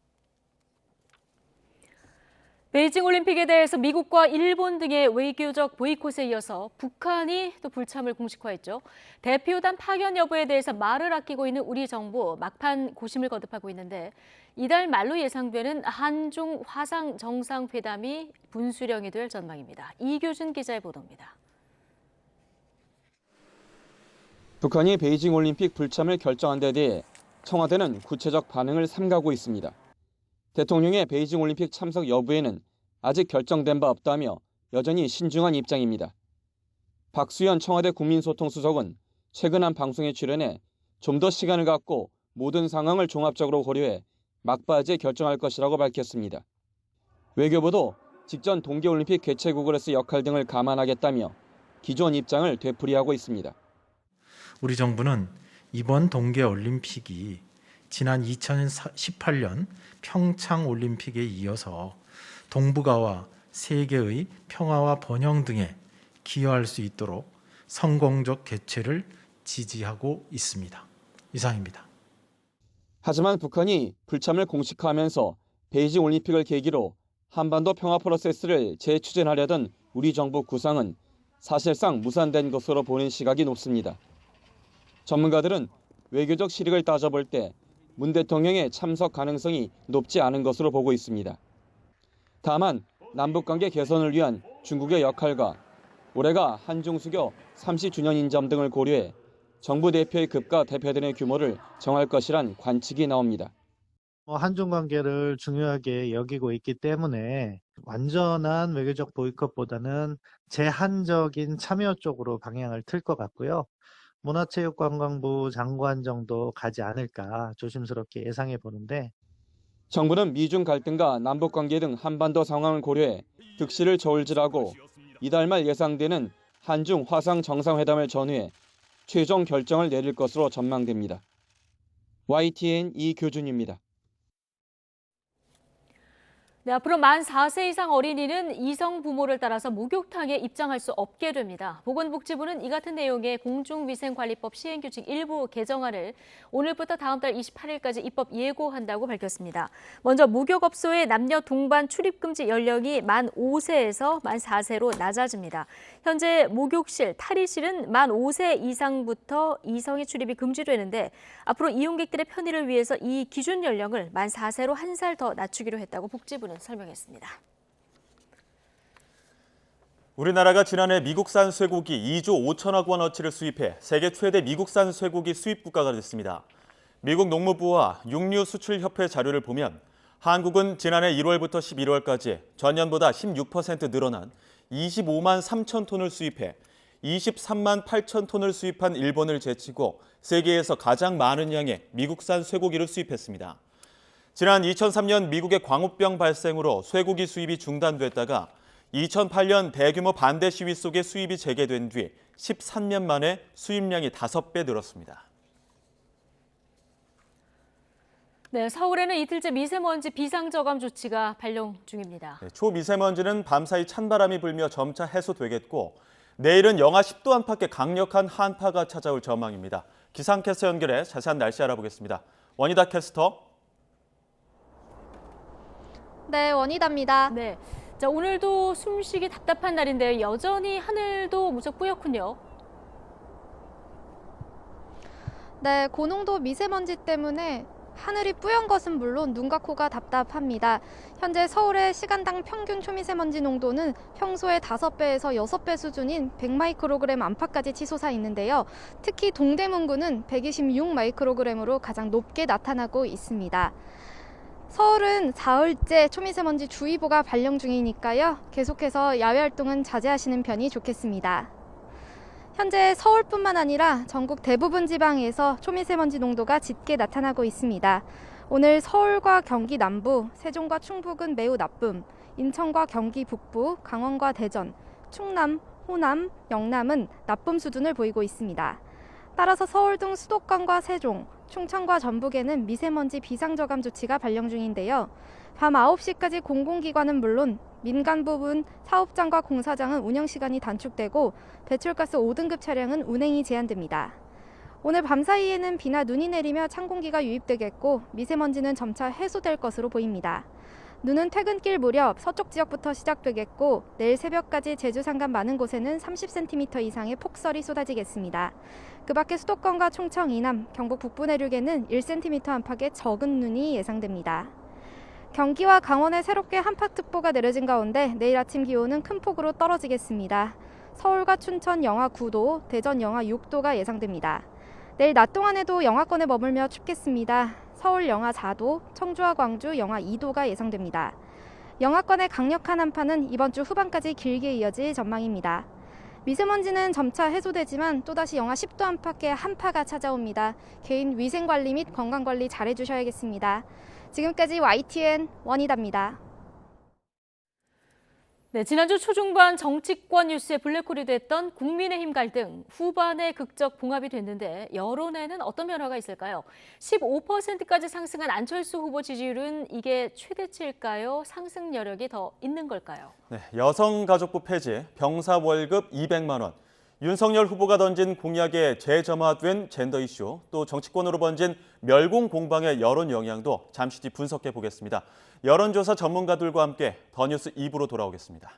베이징 올림픽에 대해서 미국과 일본 등의 외교적 보이콧에 이어서 북한이 또 불참을 공식화했죠. 대표단 파견 여부에 대해서 말을 아끼고 있는 우리 정부 막판 고심을 거듭하고 있는데 이달 말로 예상되는 한중 화상 정상회담이 분수령이 될 전망입니다. 이규준 기자의 보도입니다. 북한이 베이징 올림픽 불참을 결정한 데 대해 청와대는 구체적 반응을 삼가고 있습니다. 대통령의 베이징 올림픽 참석 여부에는 아직 결정된 바 없다며 여전히 신중한 입장입니다. 박수현 청와대 국민소통수석은 최근 한 방송에 출연해 좀 더 시간을 갖고 모든 상황을 종합적으로 고려해 막바지에 결정할 것이라고 밝혔습니다. 외교부도 직전 동계올림픽 개최국으로서의 역할 등을 감안하겠다며 기존 입장을 되풀이하고 있습니다. 우리 정부는 이번 동계올림픽이 지난 2018년 평창올림픽에 이어서 동북아와 세계의 평화와 번영 등에 기여할 수 있도록 성공적 개최를 지지하고 있습니다. 이상입니다. 하지만 북한이 불참을 공식화하면서 베이징 올림픽을 계기로 한반도 평화 프로세스를 재추진하려던 우리 정부 구상은 사실상 무산된 것으로 보는 시각이 높습니다. 전문가들은 외교적 실익을 따져볼 때 문 대통령의 참석 가능성이 높지 않은 것으로 보고 있습니다. 다만 남북관계 개선을 위한 중국의 역할과 올해가 한중 수교 30주년인 점 등을 고려해 정부 대표의 급과 대표단의 규모를 정할 것이란 관측이 나옵니다. 한중 관계를 중요하게 여기고 있기 때문에 완전한 외교적 보이콧보다는 제한적인 참여 쪽으로 방향을 틀 것 같고요. 문화체육관광부 장관 정도 가지 않을까 조심스럽게 예상해 보는데 정부는 미중 갈등과 남북관계 등 한반도 상황을 고려해 득실을 저울질하고 이달 말 예상되는 한중 화상 정상회담을 전후해 최종 결정을 내릴 것으로 전망됩니다. YTN 이교준입니다. 네, 앞으로 만 4세 이상 어린이는 이성 부모를 따라서 목욕탕에 입장할 수 없게 됩니다. 보건복지부는 이 같은 내용의 공중위생관리법 시행규칙 일부 개정안을 오늘부터 다음 달 28일까지 입법 예고한다고 밝혔습니다. 먼저 목욕업소의 남녀 동반 출입금지 연령이 만 5세에서 만 4세로 낮아집니다. 현재 목욕실, 탈의실은 만 5세 이상부터 이성의 출입이 금지되는데 앞으로 이용객들의 편의를 위해서 이 기준 연령을 만 4세로 1살 더 낮추기로 했다고 복지부는 설명했습니다. 우리나라가 지난해 미국산 쇠고기 2조 5천억 원어치를 수입해 세계 최대 미국산 쇠고기 수입 국가가 됐습니다. 미국 농무부와 육류수출협회 자료를 보면 한국은 지난해 1월부터 11월까지 전년보다 16% 늘어난 25만 3천 톤을 수입해 23만 8천 톤을 수입한 일본을 제치고 세계에서 가장 많은 양의 미국산 쇠고기를 수입했습니다. 지난 2003년 미국의 광우병 발생으로 쇠고기 수입이 중단됐다가 2008년 대규모 반대 시위 속에 수입이 재개된 뒤 13년 만에 수입량이 5배 늘었습니다. 네, 서울에는 이틀째 미세먼지 비상저감 조치가 발령 중입니다. 초미세먼지는 밤사이 찬바람이 불며 점차 해소되겠고 내일은 영하 10도 안팎의 강력한 한파가 찾아올 전망입니다. 기상캐스터 연결해 자세한 날씨 알아보겠습니다. 원희다 캐스터. 네, 원희다입니다. 네, 자, 오늘도 숨쉬기 답답한 날인데요. 여전히 하늘도 무척 뿌옇군요. 네, 고농도 미세먼지 때문에 하늘이 뿌연 것은 물론 눈과 코가 답답합니다. 현재 서울의 시간당 평균 초미세먼지 농도는 평소의 5배에서 6배 수준인 100마이크로그램 안팎까지 치솟아 있는데요. 특히 동대문구는 126마이크로그램으로 가장 높게 나타나고 있습니다. 서울은 사흘째 초미세먼지 주의보가 발령 중이니까요. 계속해서 야외 활동은 자제하시는 편이 좋겠습니다. 현재 서울뿐만 아니라 전국 대부분 지방에서 초미세먼지 농도가 짙게 나타나고 있습니다. 오늘 서울과 경기 남부, 세종과 충북은 매우 나쁨, 인천과 경기 북부, 강원과 대전, 충남, 호남, 영남은 나쁨 수준을 보이고 있습니다. 따라서 서울 등 수도권과 세종, 충청과 전북에는 미세먼지 비상저감 조치가 발령 중인데요. 밤 9시까지 공공기관은 물론 민간 부분 사업장과 공사장은 운영시간이 단축되고 배출가스 5등급 차량은 운행이 제한됩니다. 오늘 밤사이에는 비나 눈이 내리며 찬 공기가 유입되겠고 미세먼지는 점차 해소될 것으로 보입니다. 눈은 퇴근길 무렵 서쪽 지역부터 시작되겠고 내일 새벽까지 제주 산간 많은 곳에는 30cm 이상의 폭설이 쏟아지겠습니다. 그 밖에 수도권과 충청 이남, 경북 북부 내륙에는 1cm 안팎의 적은 눈이 예상됩니다. 경기와 강원에 새롭게 한파특보가 내려진 가운데 내일 아침 기온은 큰 폭으로 떨어지겠습니다. 서울과 춘천 영하 9도, 대전 영하 6도가 예상됩니다. 내일 낮 동안에도 영하권에 머물며 춥겠습니다. 서울 영하 4도, 청주와 광주 영하 2도가 예상됩니다. 영하권의 강력한 한파는 이번 주 후반까지 길게 이어질 전망입니다. 미세먼지는 점차 해소되지만 또다시 영하 10도 안팎의 한파가 찾아옵니다. 개인 위생관리 및 건강관리 잘해주셔야겠습니다. 지금까지 YTN 원희다입니다. 네, 지난주 초중반 정치권 뉴스의 블랙홀이 됐던 국민의힘 갈등, 후반에 극적 봉합이 됐는데 여론에는 어떤 변화가 있을까요? 15%까지 상승한 안철수 후보 지지율은 이게 최대치일까요? 상승 여력이 더 있는 걸까요? 네, 여성가족부 폐지, 병사 월급 200만 원, 윤석열 후보가 던진 공약에 재점화된 젠더 이슈, 또 정치권으로 번진 멸공 공방의 여론 영향도 잠시 뒤 분석해 보겠습니다. 여론조사 전문가들과 함께 더 뉴스 2부로 돌아오겠습니다.